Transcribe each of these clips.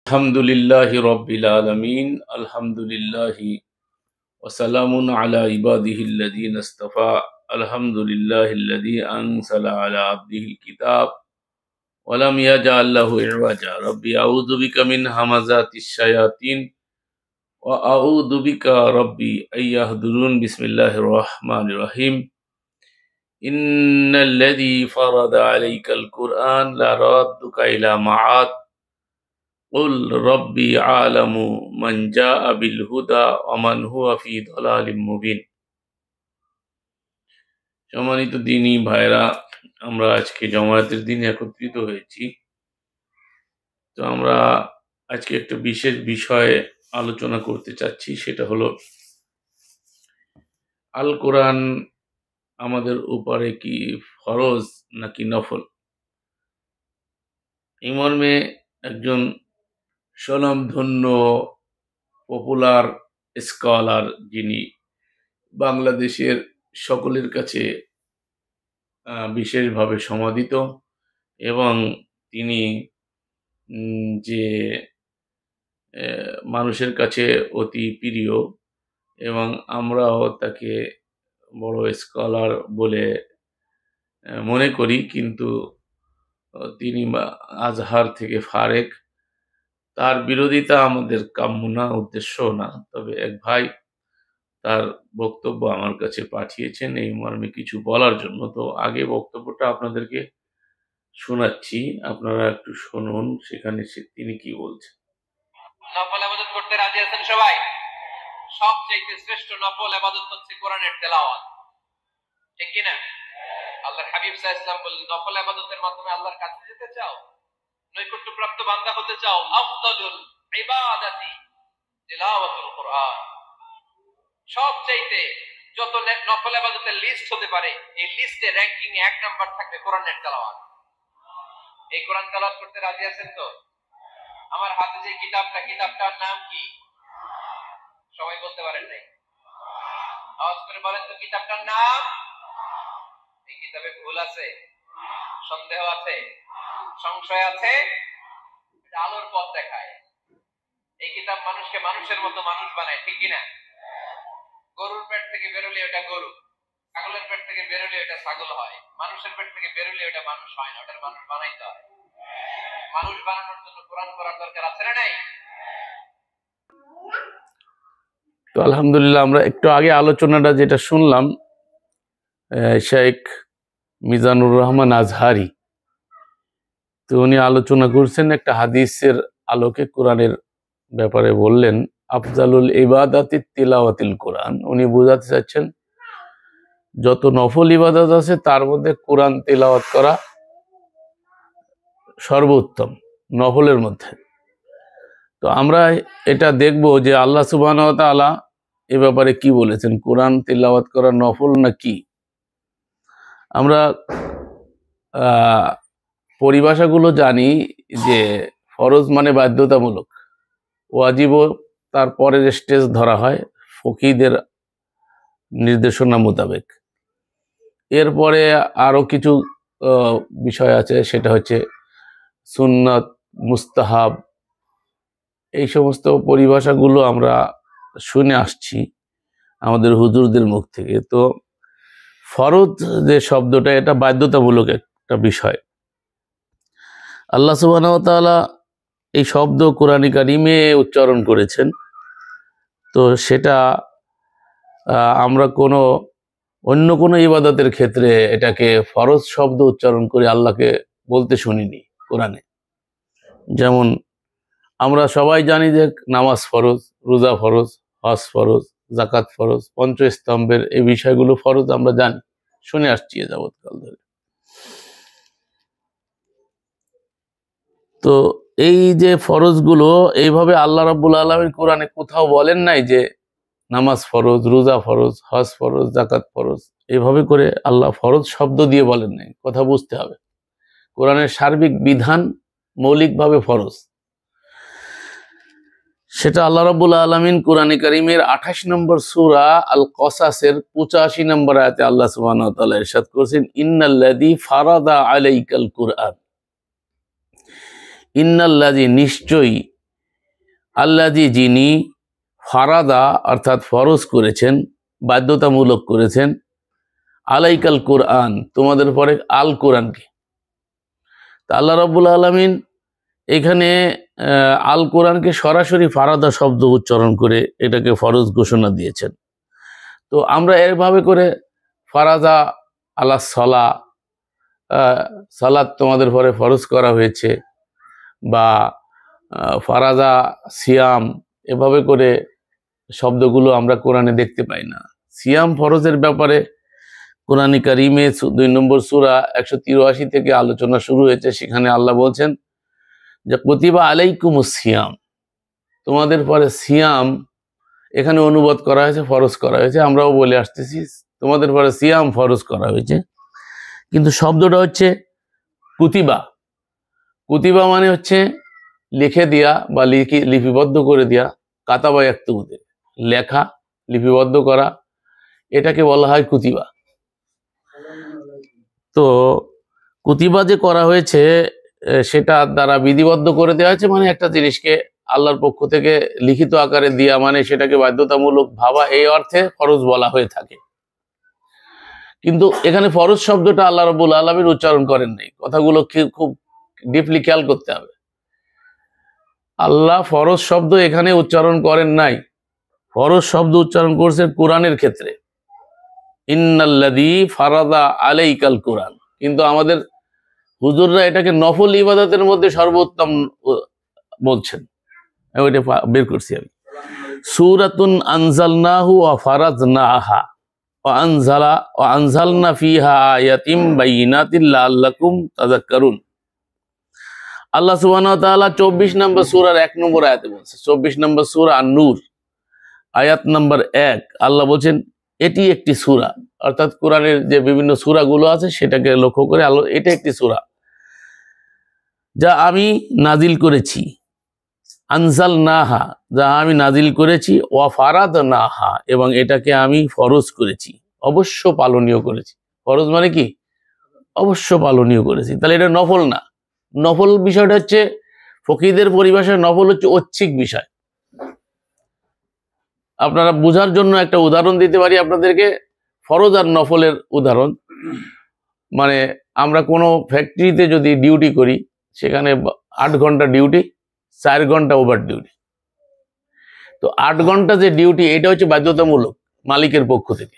Alhamdulillahi Rabbil Alameen. Alhamdulillahi wa salamun ala ibadihi alladhina istafa. Alhamdulillahi alladhi anzala ala abdihi alkitab wa lam yaj'al lahu iwaja. Rabbi a'udhu bika min hamazati shayatin wa a'udhu bika rabbi an yahdurun. Bismillahir rahmanir rahim. Innal ladhi farada alayka al-Qur'an la radduka ila ma'ad. قل ربي عالم من جاء بالهدى ومن هو في ضلال مبين। সম্মানিত দিনী ভাইরা, আমরা আজকে জমায়েতের দিন একত্রিত হয়েছি। তো আমরা আজকে একটা বিশেষ বিষয়ে আলোচনা করতে চাচ্ছি, সেটা হলো আল কোরআন আমাদের উপরে কি ফরজ নাকি নফল। এই মর্মে একজন স্বনামধন্য পপুলার স্কলার, যিনি বাংলাদেশের সকলের কাছে বিশেষভাবে সমাদিত এবং তিনি যে মানুষের কাছে অতি প্রিয় এবং আমরাও তাকে বড় স্কলার বলে মনে করি, কিন্তু তিনি আজহার থেকে ফারেক। তার বিরোধিতা আমাদের কাম্য না, উদ্দেশ্য না। তবে এক ভাই তার বক্তব্য আমার কাছে পাঠিয়েছেন এই মর্মে কিছু বলার জন্য। তো আগে বক্তব্যটা আপনাদেরকে শোনাচ্ছি, আপনারা একটু শুনুন সেখানে তিনি কি বলছেন। নফল ইবাদত করতে রাজি আছেন সবাই? সবচেয়ে শ্রেষ্ঠ নফল ইবাদত হচ্ছে কোরআনের তেলাওয়াত, ঠিক কি না? আল্লাহর হাবিব সাল্লাল্লাহু আলাইহি ওয়াসাল্লাম বললেন, নফল ইবাদতের মাধ্যমে আল্লাহর কাছে যেতে চাও, নৈকট্যপ্রাপ্ত বান্দা হতে চাও, আফদালুল ইবাদাতি তিলাওয়াতুল কোরআন। সবচেয়ে যত নফল ইবাদতের লিস্ট হতে পারে, এই লিস্টে র‍্যাঙ্কিং এ 1 নাম্বার থাকবে কোরআনের তেলাওয়াত। এই কোরআন তেলাওয়াত করতে রাজি আছেন তো? আমার হাতে যে কিতাবটার নাম কি? সবাই বলতে পারেন নাই? আওয়াজ করে বলেন তো কিতাবটার নাম। এই কিতাবে ভুল আছে, সন্দেহ আছে, সংশয় আছে? এটা আলোর পথ দেখায়। এই কিতাব মানুষকে মানুষের মতো মানুষ বানায়, ঠিক কি না? গরুর পেট থেকে বেরোলে ওটা গরু, ছাগলের পেট থেকে বেরোলে ওটা ছাগল হয়, মানুষের পেট থেকে বেরোলে ওটা মানুষ হয় না, ওটার মানুষ বানাইতে হয়। মানুষ বানানোর জন্য কোরআন পড়ার দরকার আছে না নাই? তো আলহামদুলিল্লাহ, আমরা একটু আগে আলোচনাটা যেটা শুনলাম, শেখ মিজানুর রহমান আজহারি, তো উনি আলোচনা করছেন একটা হাদিসের আলোকে কোরআনের ব্যাপারে। বললেন আফজালুল ইবাদাতি তিলাওয়াতিল কোরআন। উনি বোঝাতে চাচ্ছেন যত নফল ইবাদত আছে তার মধ্যে কোরআন তিলাওয়াত করা সর্বোত্তম নফলের মধ্যে। তো আমরা এটা দেখব যে আল্লাহ সুবহানাহু ওয়া তাআলা এ ব্যাপারে কি বলেছেন, কোরআন তিলাওয়াত করা নফল না কি। আমরা পরিভাষাগুলো জানি যে ফরজ মানে বাধ্যতামূলক, ওয়াজিবও তার পরের স্টেজ ধরা হয় ফকিহদের নির্দেশনা মোতাবেক। এরপরে আরো কিছু বিষয় আছে, সেটা হচ্ছে সুন্নাত, মুস্তাহাব। এই সমস্ত পরিভাষাগুলো আমরা শুনে আসছি আমাদের হুজুরদের মুখ থেকে। তো ফরজ যে শব্দটা, এটা বাধ্যতামূলক একটা বিষয়। আল্লাহ সুবহানাহু ওয়া তাআলা এই শব্দ কোরআনে কারিমে উচ্চারণ করেছেন। তো সেটা আমরা অন্য কোনো ইবাদতের ক্ষেত্রে এটাকে ফরজ শব্দ উচ্চারণ করে আল্লাহকে বলতে শুনিনি কোরআনে। যেমন আমরা সবাই জানি যে নামাজ ফরজ, রোজা ফরজ, হজ ফরজ, যাকাত ফরজ, পঞ্চস্তম্ভের এই বিষয়গুলো ফরজ আমরা জানি, শুনে আসছি এ যাবৎকাল ধরে। তো এই যে ফরজগুলো এইভাবে আল্লাহ রাব্বুল আলামিন কোরআনে কোথাও বলেন নাই যে নামাজ ফরজ, রোজা ফরজ, হজ ফরজ, যাকাত ফরজ, এভাবে করে আল্লাহ ফরজ শব্দ দিয়ে বলেন নাই। কথা বুঝতে হবে, কোরআনের সার্বিক বিধান মৌলিকভাবে ফরজ। সেটা আল্লাহ রাব্বুল আলামিন কোরআনে কারীমের 28 নম্বর সূরা আল কসাসের 85 নম্বর আয়াতে আল্লাহ সুবহানাহু ওয়া তাআলা ইরশাদ করেছেন, ইন্নাল্লাযী ফারাদা আলাইকাল কুরআন। ইন্নাল্লাযী, নিশ্চয়ই, আল্লাযী যিনি ফারাদা অর্থাৎ ফরজ করেছেন, বাধ্যতামূলক করেছেন, আলাইকাল কোরআন তোমাদের পরে আল কোরআনকে। তা আল্লাহ রাব্বুল আলামিন এখানে আল কোরআনকে সরাসরি ফারাদা শব্দ উচ্চারণ করে এটাকে ফরজ ঘোষণা দিয়েছেন। তো আমরা এভাবে করে ফারাদা আলা সলা, সালাত তোমাদের পরে ফরজ করা হয়েছে, বা ফারাদা সিয়াম, এভাবে করে শব্দগুলো আমরা কোরআনে দেখতে পাই না। সিয়াম ফরজের ব্যাপারে কোরআনে কারিমে 2 নম্বর সূরা 183 থেকে আলোচনা শুরু হয়েছে। সেখানে আল্লাহ বলছেন যে কুতিবা আলাইকুমুস সিয়াম, তোমাদের পরে সিয়াম এখানে অনুবাদ করা হয়েছে, ফরজ করা হয়েছে। আমরাও বলে আসতেছি তোমাদের পরে সিয়াম ফরজ করা হয়েছে, কিন্তু শব্দটা হচ্ছে কুতিবা। কুতিবা মানে হচ্ছে লিখে দেয়া বা লিপিবদ্ধ করে দেয়া, কাতাবা ইয়াক্তুবুতে লেখা, লিপিবদ্ধ করা, এটাকে বলা হয় কুতিবা। তো কুতিবা যে করা হয়েছে সেটা দ্বারা বিধিবদ্ধ করে দেওয়া হয়েছে, মানে একটা জিনিসকে আল্লাহর পক্ষ থেকে লিখিত আকারে দেওয়া, মানে সেটাকে বাধ্যতামূলক ভাবা, এই অর্থে ফরজ বলা হয়ে থাকে। কিন্তু এখানে ফরজ শব্দটা আল্লাহ রাব্বুল আলামিন উচ্চারণ করেন নাই। কথাগুলো খুব ডিপলি খেয়াল করতে হবে। আল্লাহ ফরজ শব্দ এখানে উচ্চারণ করেন নাই, ফরজ শব্দ উচ্চারণ করছেন কোরআনের ক্ষেত্রে, ইন্নাল্লাযী ফারাদা আলাইকাল কোরআন। কিন্তু আমাদের হুজুররা এটাকে নফল ইবাদতের মধ্যে সর্বোত্তম বলছেন। ওইটা বের করছি আমি। সূরাতুন আনজালনাহু ওয়া ফারাজনাহা ওয়া আনজালনা ফিহা আয়াতিম বাইয়িনাতিন লাআল্লাকুম তাযাক্কারুন। আল্লাহ সুবহানাহু ওয়া তাআলা 24 নম্বর সূরার 1 নম্বর আয়াতে বলছে, 24 নম্বর সূরা আন-নূর আয়াত নম্বর 1, আল্লাহ বলছেন এটি একটি সূরা, অর্থাৎ কোরআনের যে বিভিন্ন সূরাগুলো আছে সেটাকে লক্ষ্য করে আল্লাহ এটা একটি সূরা যা আমি নাজিল করেছি, আনজালনাহা যা আমি নাজিল করেছি, ওয়া ফারাদনাহা এবং এটাকে আমি ফরজ করেছি, অবশ্য পালনীয় করেছি। ফরজ মানে কি? অবশ্য পালনীয় করেছি। তাহলে এটা নফল না। নফল বিষয়টা হচ্ছে ফকিহদের পরিভাষায় নফল হচ্ছে ঐচ্ছিক বিষয়। আপনারা বোঝার জন্য একটা উদাহরণ দিতে পারি আপনাদেরকে, ফরজ আর নফলের উদাহরণ। মানে আমরা কোনো ফ্যাক্টরিতে যদি ডিউটি করি, সেখানে 8 ঘন্টা ডিউটি, 4 ঘন্টা ওভার ডিউটি। তো 8 ঘন্টা যে ডিউটি, এটা হচ্ছে বাধ্যতামূলক মালিকের পক্ষ থেকে।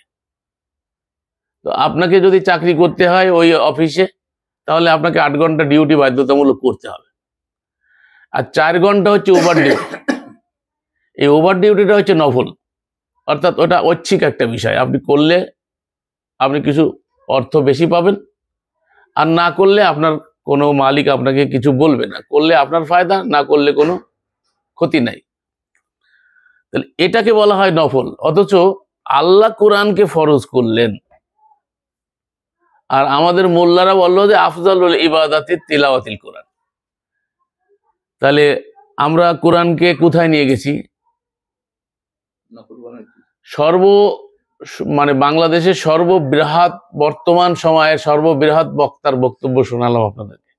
তো আপনাকে যদি চাকরি করতে হয় ওই অফিসে, তাহলে আপনাকে 8 ঘন্টা ডিউটি বাধ্যতামূলক করতে হবে। আর 4 ঘন্টা হচ্ছে ওভার ডিউটি। এই ওভার ডিউটিটা হচ্ছে নফল, অর্থাৎ ওটা ঐচ্ছিক একটা বিষয়। আপনি করলে আপনি কিছু অর্থ বেশি পাবেন, আর না করলে আপনার কোনো মালিক আপনাকে কিছু বলবে না। করলে আপনার ফায়দা, না করলে কোনো ক্ষতি নাই। তাহলে এটাকে বলা হয় নফল। অথচ আল্লাহ কোরআনকে ফরজ করলেন, আর আমাদের মোল্লারা বললো যে আফজালুল ইবাদাতি তিলাওয়াতিল কোরআন। তাহলে আমরা কোরআনকে কোথায় নিয়ে গেছি? মানে বাংলাদেশের সর্ববৃহৎ, বর্তমান সময়ের সর্ববৃহৎ বক্তার বক্তব্য শোনালাম আপনাদেরকে।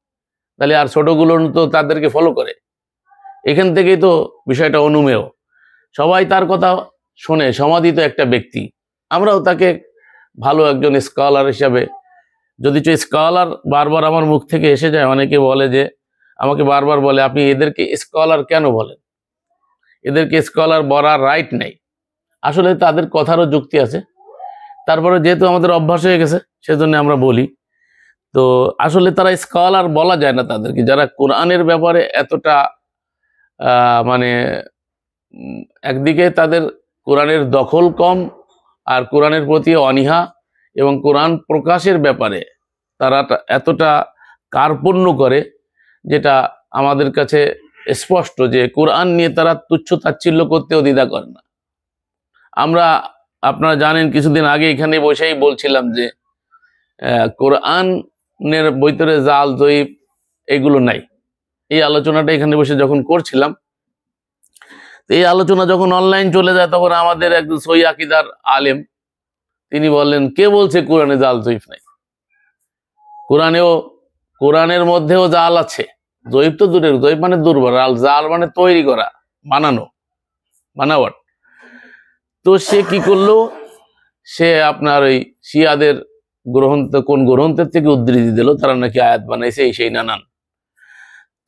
তাহলে আর ছোটগুলো তো তাদেরকে ফলো করে। এখান থেকেই তো বিষয়টা অনুমেয়। সবাই তার কথা শোনে, সমাধিত একটা ব্যক্তি। আমরাও তাকে ভালো একজন স্কলার হিসাবে, যদি স্কলার বারবার আমার মুখ থেকে এসে যায়, অনেকে বলে যে, আমাকে বারবার বলে আপনি এদেরকে স্কলার কেন বলেন? এদেরকে স্কলার বলার রাইট নেই। আসলে তাদের কথারও যুক্তি আছে, তারপরে যেহেতু আমাদের অভ্যাস হয়ে গেছে সেজন্য আমরা বলি। তো আসলে তারা স্কলার বলা যায় না তাদেরকে, যারা কোরআনের ব্যাপারে এতটা মানে একদিকে তাদের কোরআনের দখল কম, আর কোরআনের প্রতি অনীহা, এবং কোরআন প্রকাশের ব্যাপারে তারা এতটা কার্পণ্য করে, যেটা আমাদের কাছে স্পষ্ট যে কোরআন নিয়ে তারা তুচ্ছ তাচ্ছিল্য করতেও দ্বিধা করে না। আপনারা জানেন, কিছুদিন আগে এখানে বসেই বলছিলাম যে কোরআনের ভিতরে জাল জয়ীফ এগুলো নাই। এই আলোচনাটা এখানে বসে যখন করছিলাম, এই আলোচনা যখন অনলাইন চলে যায়, তখন আমাদের একজন সহি আকীদার আলেম তিনি বললেন, কে বলছে কোরআনে জাল জয়ীফ নাই? কোরআনের মধ্যেও জাল আছে। জয়ীফ তো দূরের, জয়ীফ মানে দুর্বল, আর জাল মানে তৈরি করা। বানাওয়াট। তো সে কি করলো, সে আপনার ওই শিয়াদের কোন গ্রন্থের থেকে উদ্ধৃতি দিল, তারা নাকি আয়াত বানাইছে এই সেই নানান।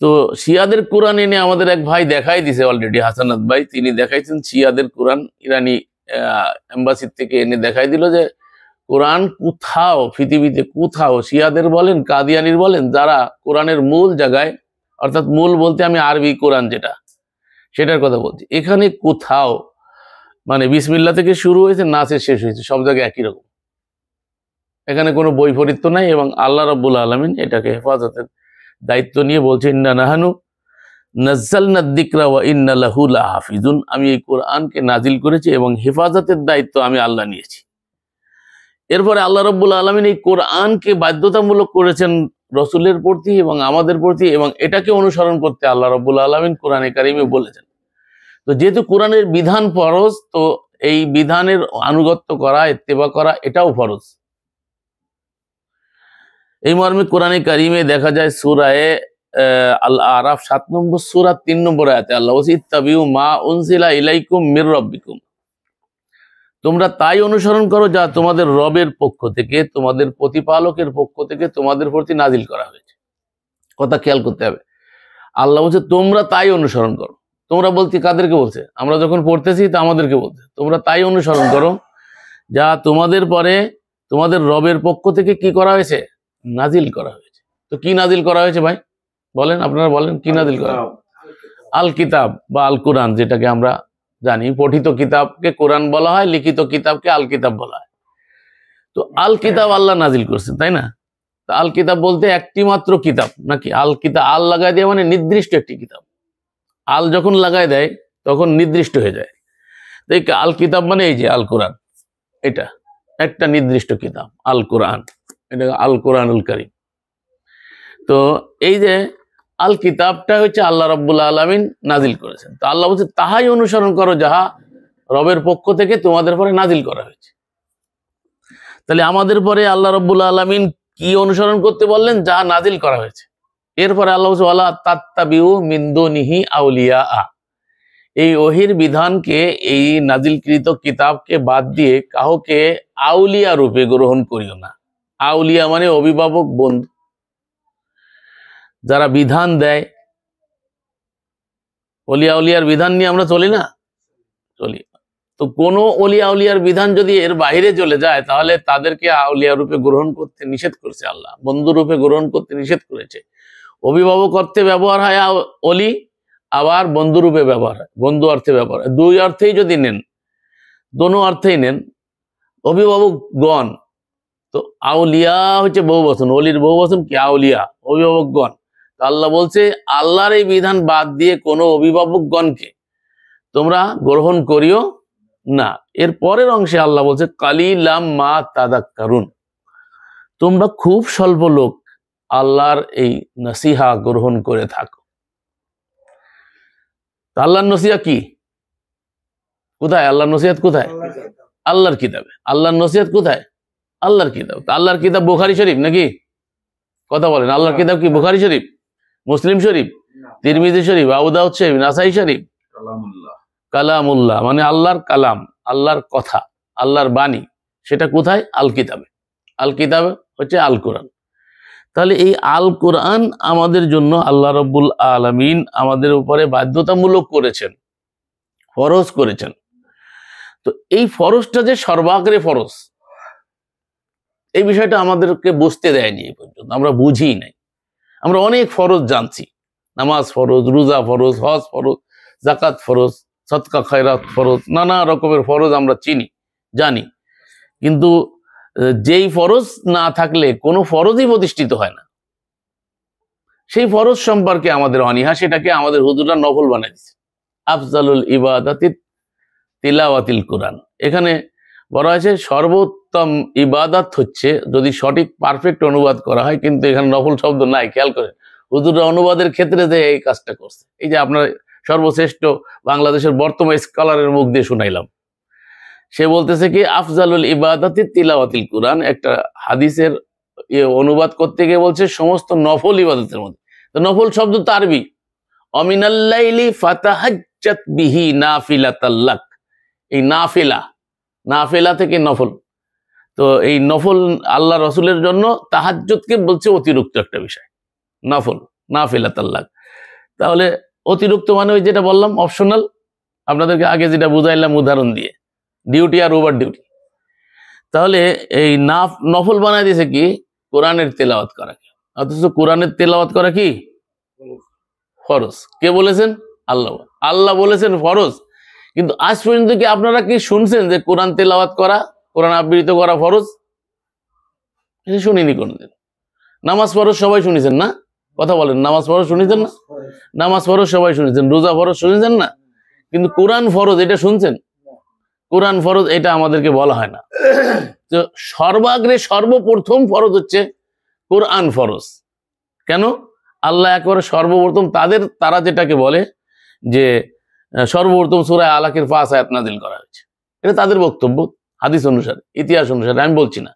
তো শিয়াদের কোরআন এনে আমাদের এক ভাই দেখাই দিছে অলরেডি, হাসানাত ভাই, তিনি দেখাইছেন শিয়াদের কোরআন, ইরানি এম্বাসির থেকে এনে দেখাই দিল যে কোরআন কোথাও পৃথিবীতে কোথাও শিয়াদের বলেন কাদিয়ানির বলেন, যারা কোরআনের মূল জায়গায়, অর্থাৎ মূল বলতে আমি আরবি কোরআন যেটা সেটার কথা বলছি, এখানে কোথাও মানে বিসমিল্লাহ থেকে শুরু হয়েছে নাচে শেষ হয়েছে, সব জায়গায় একই রকম, এখানে কোনো বৈপরীত্য নাই। এবং আল্লাহ রাব্বুল আলামিন এটাকে হেফাজতের দায়িত্ব নিয়ে বলছে ইন্না নাহানু নাজ্জালনা যিকরা ওয়া ইন্না লাহু লাহাফিজুন, আমি এই কোরআনকে নাজিল করেছি এবং হেফাজতের দায়িত্ব আমি আল্লাহ নিয়েছি। এরপরে আল্লাহ রাব্বুল আলামিন এই কোরআনকে বাধ্যতামূলক করেছেন রসুলের প্রতি এবং আমাদের প্রতি, এবং এটাকে অনুসরণ করতে আল্লাহ রাব্বুল আলামিন কোরআনে কারিমে বলেছেন। তো যেহেতু কোরআনের বিধান ফরজ, তো এই বিধানের আনুগত্য করা, ইত্তেবা করা এটাও ফরজ। এই মর্মে কোরআনে কারিমে দেখা যায় সূরায়ে আল আরাফ 7 নম্বর সূরা 3 নম্বর আয়াতে আল্লাহ বলছে ইত্তাবিউ মা উনজিলা ইলাইকুম মির রাব্বিকুম, তোমরা তাই অনুসরণ করো যা তোমাদের রবের পক্ষ থেকে, তোমাদের প্রতিপালকের পক্ষ থেকে তোমাদের প্রতি নাজিল করা হয়েছে। কথা খেয়াল করতে হবে, আল্লাহ বলছে তোমরা তাই অনুসরণ করো। তোমরা বলতে কাদেরকে বলছে? আমরা যখন পড়তেছি তা আমাদেরকে বলছে তোমরা তাই অনুসরণ করো যা তোমাদের পরে তোমাদের রবের পক্ষ থেকে কি করা হয়েছে? নাজিল করা হয়েছে। তো কি নাজিল করা হয়েছে ভাই বলেন, আপনারা বলেন কি নাজিল করা? আল কিতাব বা আল কোরআন, যেটাকে আমরা জানি পঠিত কিতাবকে কোরআন বলা হয়, লিখিত কিতাবকে আল কিতাব বলা হয়। তো আল কিতাব আল্লাহ নাজিল করছেন, তাই না? তো আল কিতাব বলতে একটি মাত্র কিতাব নাকি? আল কিতাব, আল লাগাই দেওয়া মানে নির্দিষ্ট একটি কিতাব। আল যখন লাগাই দেয় তখন নির্দিষ্ট হয়ে যায়। তো এই আল কিতাব মানে এই যে আল কোরআন, এটা একটা নির্দিষ্ট কিতাব আল কোরআন, এটা আল কোরআনুল কারীম। তো এই যে আল কিতাবটা হচ্ছে আল্লাহ রাব্বুল আলামিন নাজিল করেছেন। তো আল্লাহ বলছে তাহাই অনুসরণ করো যাহা রবের পক্ষ থেকে তোমাদের পরে নাজিল করা হয়েছে। তাহলে আমাদের পরে আল্লাহ রাব্বুল আলামিন কি অনুসরণ করতে বললেন? যাহা নাজিল করা হয়েছে। এরপরে আল্লাহ বলছে ওয়ালা তাত্তাবিউ মিন দুনিহি আউলিয়া, এই ওহির বিধানকে, এই নাজিলকৃত কিতাবকে বাদ দিয়ে কাউকে আউলিয়া রূপে গ্রহণ করিও না। আউলিয়া মানে অভিভাবক, বন্ধু, যারা বিধান দেয়। অলিয়া উলিয়ার বিধান নিয়ে আমরা চলি না, চলি। তো কোনো অলিয়া উলিয়ার বিধান যদি এর বাইরে চলে যায় তাহলে তাদেরকে আউলিয়া রূপে গ্রহণ করতে নিষেধ করেছে আল্লাহ, বন্ধু রূপে গ্রহণ করতে নিষেধ করেছে। অভিভাবক অর্থে ব্যবহার হয় অলি, আবার বন্ধু রূপে ব্যবহার হয়, বন্ধু অর্থে ব্যবহার হয়। দুই অর্থেই যদি নেন, দোনো অর্থেই নেন, অভিভাবক গণ। তো আউলিয়া হচ্ছে বহুবচন, অলির বহুবচন কি? আউলিয়া, অভিভাবকগণ। তো আল্লাহ বলছে আল্লাহর এই বিধান বাদ দিয়ে কোনো অভিভাবকগণকে তোমরা গ্রহণ করিও না। এর পরের অংশে আল্লাহ বলছে কালিলাম মা তাদাক্কারুন, তোমরা খুব স্বল্প লোক আল্লাহর এই নসিহা গ্রহণ করে থাকো। আল্লাহর নসিহা কি? কোথায় আল্লাহর নসিহত? কোথায়? আল্লাহর কিতাবে। আল্লাহর নসিহত কোথায়? আল্লাহর কিতাব। আল্লাহর কিতাব বুখারী শরীফ নাকি? কথা বলেন, আল্লাহর কিতাব কি বুখারী শরীফ, মুসলিম শরীফ, তিরমিজি শরীফ, আবু দাউদ শরীফ, নাসাই শরীফ? কালামুল্লাহ মানে আল্লাহর কালাম, আল্লাহর কথা, আল্লাহর বাণী। সেটা কোথায়? আল কিতাবে। আল কিতাব হচ্ছে আল কোরআন। তাহলে এই আল কোরআন আমাদের জন্য আল্লাহ রাব্বুল আলামিন আমাদের উপরে বাধ্যতামূলক করেছেন, ফরজ করেছেন। তো এই ফরজটা যে সর্বাগ্রে ফরজ, এই বিষয়টা আমাদেরকে বুঝতে দেয়নি এই পর্যন্ত, আমরা বুঝি নাই। আমরা অনেক ফরজ জানছি, নামাজ ফরজ, রোজা ফরজ, হজ ফরজ, যাকাত ফরজ, সদকা খয়রাত ফরজ, নানা রকমের ফরজ আমরা চিনি, জানি। কিন্তু যেই ফরজ না থাকলে কোনো ফরজই প্রতিষ্ঠিত হয় না, সেই ফরজ সম্পর্কে আমাদের অনীহা, সেটাকে আমাদের হুজুররা নফল বানাই দিচ্ছে। আফজালুল ইবাদাতি তিলাওয়াতিল কোরআন, এখানে বলা হয়েছে সর্বোত্তম ইবাদত হচ্ছে, যদি সঠিক পারফেক্ট অনুবাদ করা হয়, কিন্তু এখানে নফল শব্দ নাই। খেয়াল করেন হুজুররা অনুবাদের ক্ষেত্রে যে এই কাজটা করছে। এই যে আপনার সর্বশ্রেষ্ঠ বাংলাদেশের বর্তমান স্কলারের মুখ দিয়ে শুনাইলাম, সে বলতেছে কি আফজালুল ইবাদাতি তিলাওয়াতিল কোরআন। একটা হাদিসের অনুবাদ করতে গিয়ে বলছে সমস্ত নফল ইবাদতের মধ্যে। তো নফল শব্দ তো আরবি, অমিনাল্লাইলি ফাতাহাজ্জাত হুজ্জাত বিহি নাফিলাতাল লাক। এই নাফিলা থেকে নফল। তো এই নফল আল্লাহ রসুলের জন্য তাহাজ্জুদকে বলছে অতিরিক্ত একটা বিষয়, নফল নাফিলাতাল লাক। তাহলে অতিরিক্ত মানে ওই যেটা বললাম অপশনাল, আপনাদেরকে আগে যেটা বুঝাইলাম উদাহরণ দিয়ে, ডিউটি আর ওভার ডিউটি। তাহলে এই নফল বানায় দিয়েছে কি কোরআনের তেলাওয়াত করা, অথচ কোরআনের তেলাওয়াত করা কি ফরজ। কে বলেছেন? আল্লাহ বলেছেন ফরজ। কিন্তু আজ পর্যন্ত কি আপনারা কি শুনছেন যে কোরআন তেলাওয়াত করা, কোরআন আবৃত্তি করা ফরজ? শুনিনি কোনদিন। নামাজ ফরজ সবাই শুনেছেন না? কথা বলেন, নামাজ ফরজ শুনেছেন না? নামাজ ফরজ সবাই শুনেছেন, রোজা ফরজ শুনেছেন না? কিন্তু কোরআন ফরজ এটা শুনছেন? কোরআন ফরজ এটা আমাদেরকে বলা হয় না। তো সর্বাগ্রে সর্বপ্রথম ফরজ হচ্ছে কোরআন ফরজ। কেন? আল্লাহ একবারে সর্বপ্রথম তারা যেটাকে বলে যে সর্বপ্রথম সূরা আলাকের 5 আয়াত নাজিল করা হয়েছে, এটা তাদের বক্তব্য, হাদিস অনুসারে, ইতিহাস অনুসারে। আমি বলছি না,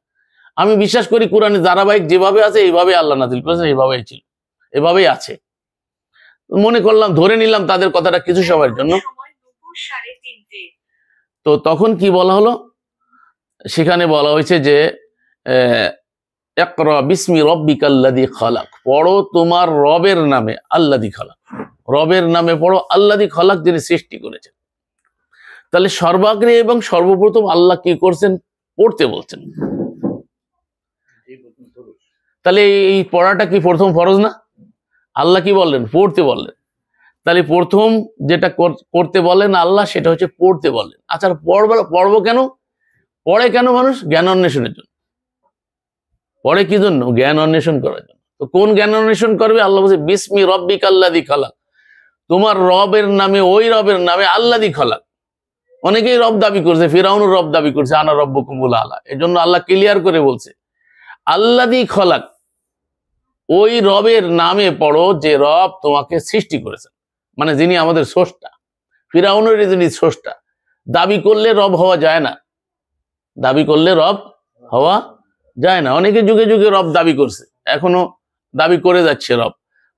আমি বিশ্বাস করি কোরআনে ধারাবাহিক যেভাবে আছে এইভাবে আল্লাহ নাজিল করেছেন, এইভাবেই ছিল, এভাবেই আছে। মনে করলাম, ধরে নিলাম তাদের কথাটা কিছু সময়ের জন্য। তো তখন কি বলা হলো? সেখানে বলা হয়েছে যে ইকরা বিসমি রাব্বিকাল্লাযী খালাক, পড়ো তোমার রবের নামে, আল্লাযী খালাক, রবের নামে পড়ো, আল্লাযী খালাক, যিনি সৃষ্টি করেছেন। তাহলে সর্বাগ্রে এবং সর্বপ্রথম আল্লাহ কি করছেন? পড়তে বলছেন। তাহলে এই পড়াটা কি প্রথম ফরজ না? আল্লাহ কি বললেন? পড়তে বললেন। তাহলে প্রথম যেটা করতে বলেন আল্লাহ, সেটা হচ্ছে পড়তে বললেন। আচ্ছা, পড়বো কেন? পড়ে কেন মানুষ? জ্ঞান অন্বেষণের জন্য। পড়ে কি জন্য? জ্ঞান অন্বেষণ করার জন্য। তো কোন জ্ঞান অন্বেষণ করবে? আল্লাহ বলছে বিসমি রাব্বিকাল্লাযী খালাক, তোমার রবের নামে, ওই রবের নামে, আল্লাযী খালাক। অনেকেই রব দাবি করছে, ফিরাউনও রব দাবি করছে, আনা রব্বুকুমুল আলা। এই জন্য আল্লাহ ক্লিয়ার করে বলছে আল্লাযী খালাক, ওই রবের নামে পড়ো যে রব তোমাকে সৃষ্টি করেছেন, মানে যিনি আমাদের স্রষ্টা। ফিরাউনের যিনি স্রষ্টা, দাবি করলে রব হওয়া যায় না, দাবি করলে রব হওয়া যায় না। অনেকে যুগে যুগে রব দাবি করছে, এখনো দাবি করে যাচ্ছে রব,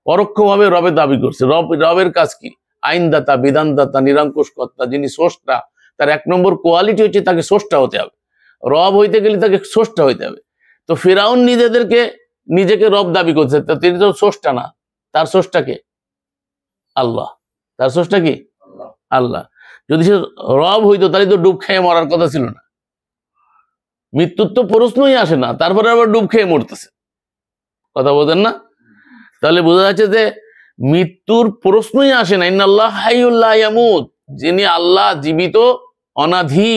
পরোক্ষভাবে রবের দাবি করছে। রবের কাজ কি? আইনদাতা, বিধানদাতা, নিরঙ্কুশ কর্তা, যিনি স্রষ্টা। তার 1 নম্বর কোয়ালিটি হচ্ছে তাকে স্রষ্টা হতে হবে। রব হইতে গেলে তাকে স্রষ্টা হইতে হবে। তো ফিরাউন নিজেকে রব দাবি করছে, তো তিনি তো স্রষ্টা না। তার স্রষ্টাকে আল্লাহ। তার স্রষ্টা কি? আল্লাহ। যদি সে রব হইতো তাহলে তো ডুব খেয়ে মরার কথা ছিল না, মৃত্যুর তো প্রশ্নই আসে না, তারপরে আবার ডুব খেয়ে মরতেছে। কথা বলতেন না? তাহলে বোঝা যাচ্ছে যে মৃত্যুর প্রশ্নই আসে না। ইন্নাল্লাহ হাইয়্যুল লা ইয়ামুত, যিনি আল্লাহ জীবিত, অনাদি।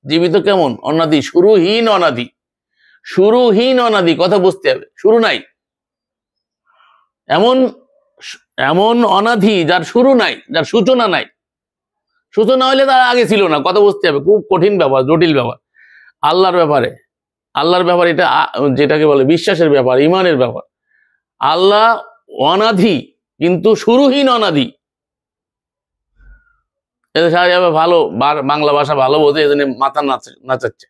জীবিত কেমন? অনাদি, শুরুহীন অনাদি, শুরুহীন অনাদি। কথা বুঝতে হবে, শুরু নাই, এমন অনাদি যার শুরু নাই, যার সূচনা নাই। সূচনা হইলে তার আগে ছিল না। কথা বুঝতে হবে, খুব কঠিন ব্যাপার, জটিল ব্যাপার। আল্লাহর ব্যাপার এটা যেটাকে বলে বিশ্বাসের ব্যাপার, ইমানের ব্যাপার। আল্লাহ অনাদি কিন্তু শুরুহীন অনাদি। ভালো বাংলা ভাষা ভালো বোঝে, এজন্য মাথা নাচাচ্ছে।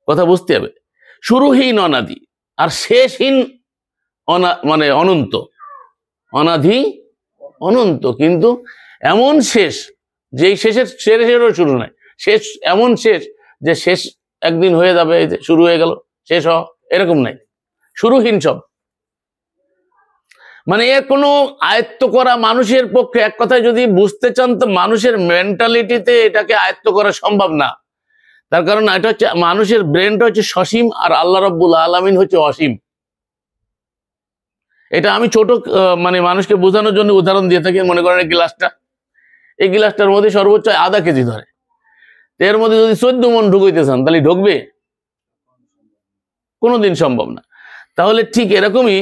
কথা বুঝতে হবে, শুরুহীন অনাদি আর শেষহীন মানে অনন্ত। অনাদি অনন্ত, কিন্তু এমন শেষ যে শেষেরও শুরু নাই। শেষ এমন শেষ যে শেষ একদিন হয়ে যাবে, এই যে শুরু হয়ে গেল, শেষ এরকম নাই, শুরুহীন সব। মানে এর কোনো আয়ত্ত করা মানুষের পক্ষে, এক কথায় যদি বুঝতে চান তো মানুষের মেন্টালিটিতে এটাকে আয়ত্ত করা সম্ভব না। তার কারণ এটা হচ্ছে মানুষের ব্রেনটা হচ্ছে সসীম, আর আল্লাহ রাব্বুল আলামিন হচ্ছে অসীম। এটা আমি ছোট মানে মানুষকে বোঝানোর জন্য উদাহরণ দিয়ে থাকি। মনে করেন এই গ্লাসটার মধ্যে সর্বোচ্চ আধা কেজি ধরে, এর মধ্যে যদি 14 মণ ঢুকাইতে চান তাহলে ঢুকবে? কোনোদিন সম্ভব না। তাহলে ঠিক এরকমই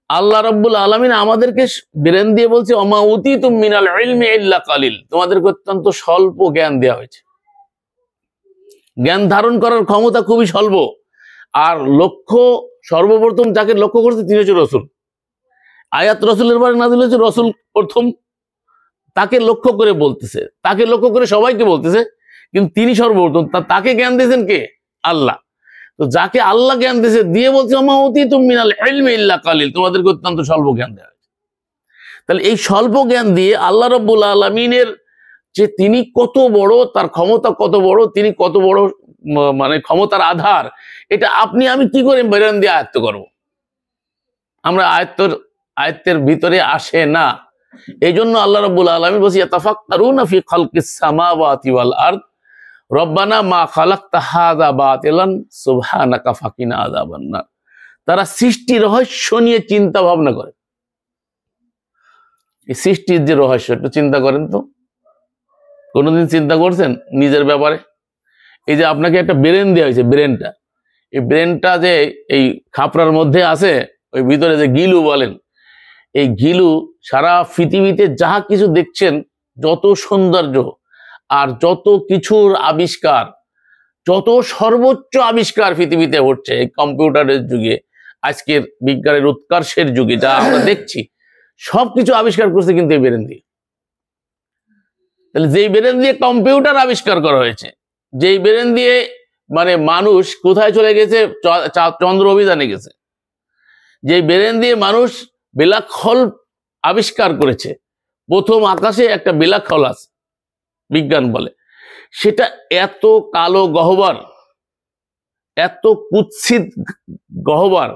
আল্লাহ রাব্বুল আলামিন আমাদেরকে ব্রেন দিয়ে বলছে ওমা উতিতুম মিনাল ইলমি ইল্লা কালিল, তোমাদেরকে অত্যন্ত স্বল্প জ্ঞান দেওয়া হয়েছে। জ্ঞান ধারণ করার ক্ষমতা খুবই স্বল্প। আর লক্ষ্য, সর্বপ্রথম যাকে লক্ষ্য করছে তিনি হচ্ছে রসুল। আয়াত রসুলের বারে নাযিল হয়েছে, রসুল প্রথম, তাকে লক্ষ্য করে বলতেছে, তাকে লক্ষ্য করে সবাইকে বলতেছে, কিন্তু তিনি সর্বপ্রথম। তাকে জ্ঞান দিয়েছেন কে? আল্লাহ। তো যাকে আল্লাহ জ্ঞান দিয়েছে দিয়ে বলছে ওমা উতিতুম মিনাল ইলমি ইল্লা কালিল, তোমাদেরকে অত্যন্ত স্বল্প জ্ঞান দেওয়া হয়েছে। তাহলে এই স্বল্প জ্ঞান দিয়ে আল্লাহ রাব্বুল আলামিনের যে তিনি কত বড়, তার ক্ষমতা কত বড়, তিনি কত বড় মানে ক্ষমতার আধার, এটা আপনি আমি কি করে বেরেন দিয়ে আয়ত্ত করব? আমরা আয়ত্তের ভিতরে আসে না। এই জন্য আল্লাহ রাব্বুল আলামিন বলছে ইয়াতাফাক্কারুনা ফি খালকিস সামাওয়াতি ওয়াল আরদ রব্বানা মা খালাকতা হাযা বাতিলান সুবহানাকা ফাকিনা আযাবান নার। তারা সৃষ্টির রহস্য নিয়ে চিন্তা ভাবনা করে। এই সৃষ্টির যে রহস্য, একটু চিন্তা করেন তো। কোনোদিন চিন্তা করছেন নিজের ব্যাপারে? এই যে আপনাকে একটা ব্রেন দেওয়া হয়েছে, ব্রেনটা, এই ব্রেনটা যে এই খাপড়ার মধ্যে আছে, ওই ভিতরে যে গিলু বলেন, এই গিলু সারা পৃথিবীতে যাহা কিছু দেখছেন, যত সৌন্দর্য আর যত কিছুর আবিষ্কার, যত সর্বোচ্চ আবিষ্কার পৃথিবীতে হচ্ছে এই কম্পিউটারের যুগে, আজকের বিজ্ঞানের উৎকর্ষের যুগে যা আমরা দেখছি, সবকিছু আবিষ্কার করছে কিন্তু এই ব্রেন দিয়ে। তাহলে যেই ব্রেন দিয়ে কম্পিউটার আবিষ্কার করা হয়েছে, যেই ব্রেন দিয়ে মানে মানুষ কোথায় চলে গেছে, চন্দ্র অভিযানে গেছে, যেই ব্রেন দিয়ে মানুষ ব্ল্যাক হোল আবিষ্কার করেছে, প্রথম আকাশে একটা ব্ল্যাক হোল আছে বিজ্ঞান বলে, সেটা এত কালো গহ্বর, এত কুৎসিত গহ্বর,